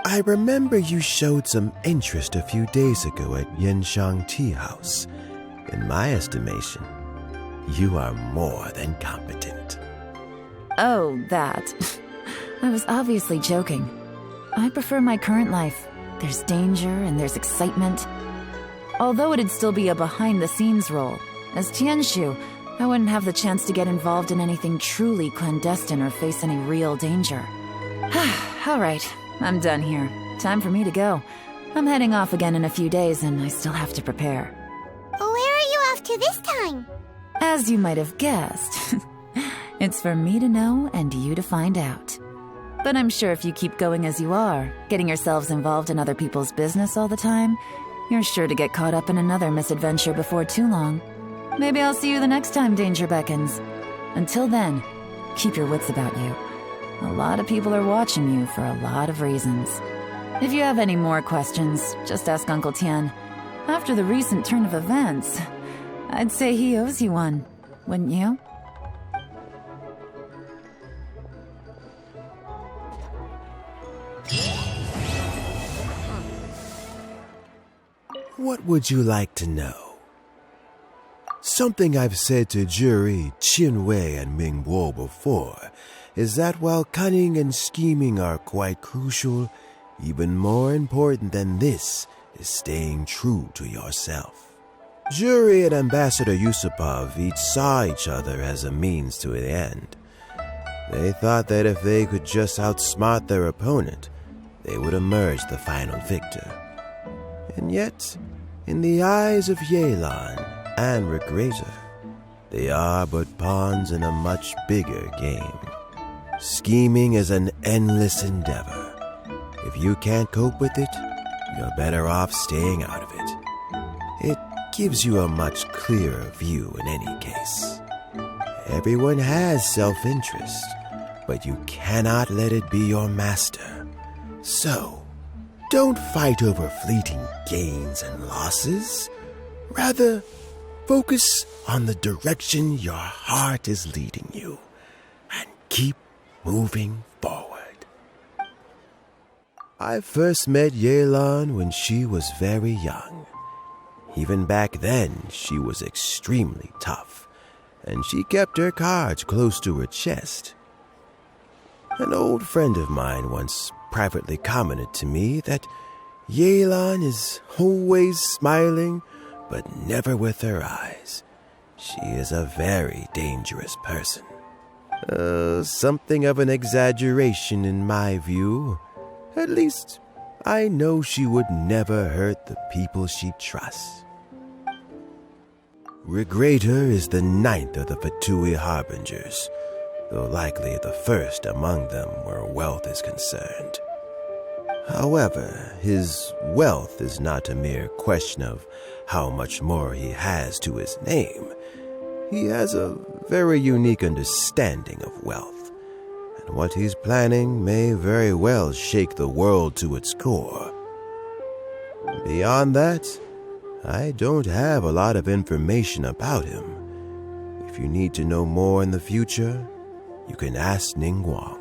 I remember you showed some interest a few days ago at Yenshang Tea House. In my estimation, you are more than competent. Oh, that. I was obviously joking. I prefer my current life. There's danger and there's excitement. Although it'd still be a behind-the-scenes role, as Tianshu, I wouldn't have the chance to get involved in anything truly clandestine or face any real danger. All right, I'm done here. Time for me to go. I'm heading off again in a few days, and I still have to prepare. Where are you off to this time? As you might have guessed, it's for me to know and you to find out. But I'm sure if you keep going as you are, getting yourselves involved in other people's business all the time, you're sure to get caught up in another misadventure before too long. Maybe I'll see you the next time danger beckons. Until then, keep your wits about you. A lot of people are watching you for a lot of reasons. If you have any more questions, just ask Uncle Tian. After the recent turn of events, I'd say he owes you one, wouldn't you? What would you like to know? Something I've said to Juri, Qinwei, and Mingbo before is that while cunning and scheming are quite crucial, even more important than this is staying true to yourself. Juri and Ambassador Yusupov each saw each other as a means to an end. They thought that if they could just outsmart their opponent, they would emerge the final victor. And yet, in the eyes of Yelan, and Regrator. They are but pawns in a much bigger game. Scheming is an endless endeavor. If you can't cope with it, you're better off staying out of it. It gives you a much clearer view in any case. Everyone has self-interest, but you cannot let it be your master. So, don't fight over fleeting gains and losses. Rather, focus on the direction your heart is leading you, and keep moving forward. I first met Yelan when she was very young. Even back then, she was extremely tough, and she kept her cards close to her chest. An old friend of mine once privately commented to me that Yelan is always smiling, but never with her eyes. She is a very dangerous person. Something of an exaggeration in my view. At least, I know she would never hurt the people she trusts. Regrator is the 9th of the Fatui Harbingers, though likely the first among them where wealth is concerned. However, his wealth is not a mere question of how much more he has to his name. He has a very unique understanding of wealth. What he's planning may very well shake the world to its core. Beyond that, I don't have a lot of information about him. If you need to know more in the future, you can ask Ningguang.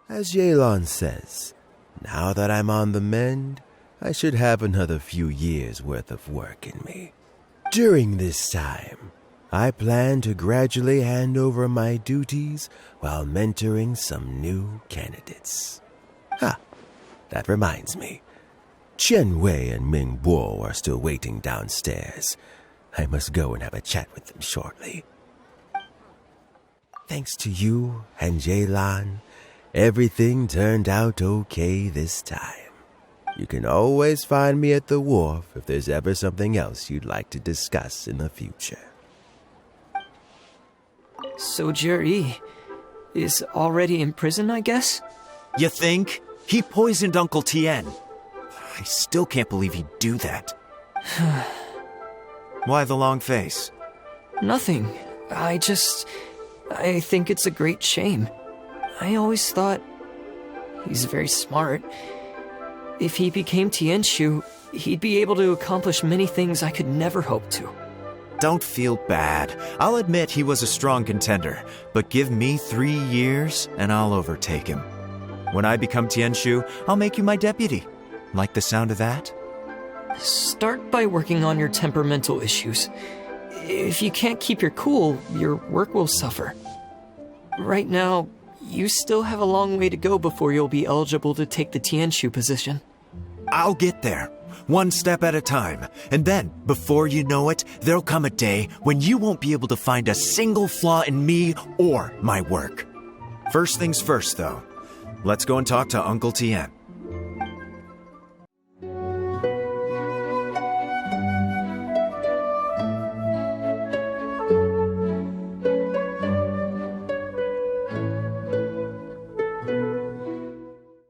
As Yelan says, now that I'm on the mend, I should have another few years' worth of work in me. During this time, I plan to gradually hand over my duties while mentoring some new candidates. That reminds me. Chen Wei and Ming Bo are still waiting downstairs. I must go and have a chat with them shortly. Thanks to you and Yelan, everything turned out okay this time. You can always find me at the wharf if there's ever something else you'd like to discuss in the future. So Jerry is already in prison, I guess? You think? He poisoned Uncle Tien. I still can't believe he'd do that. Why the long face? Nothing. I think it's a great shame. I always thought he's very smart. If he became Tianshu, he'd be able to accomplish many things I could never hope to. Don't feel bad. I'll admit he was a strong contender, but give me 3 years and I'll overtake him. When I become Tianshu, I'll make you my deputy. Like the sound of that? Start by working on your temperamental issues. If you can't keep your cool, your work will suffer. Right now, you still have a long way to go before you'll be eligible to take the Tianshu position. I'll get there, one step at a time. And then, before you know it, there'll come a day when you won't be able to find a single flaw in me or my work. First things first, though. Let's go and talk to Uncle Tien.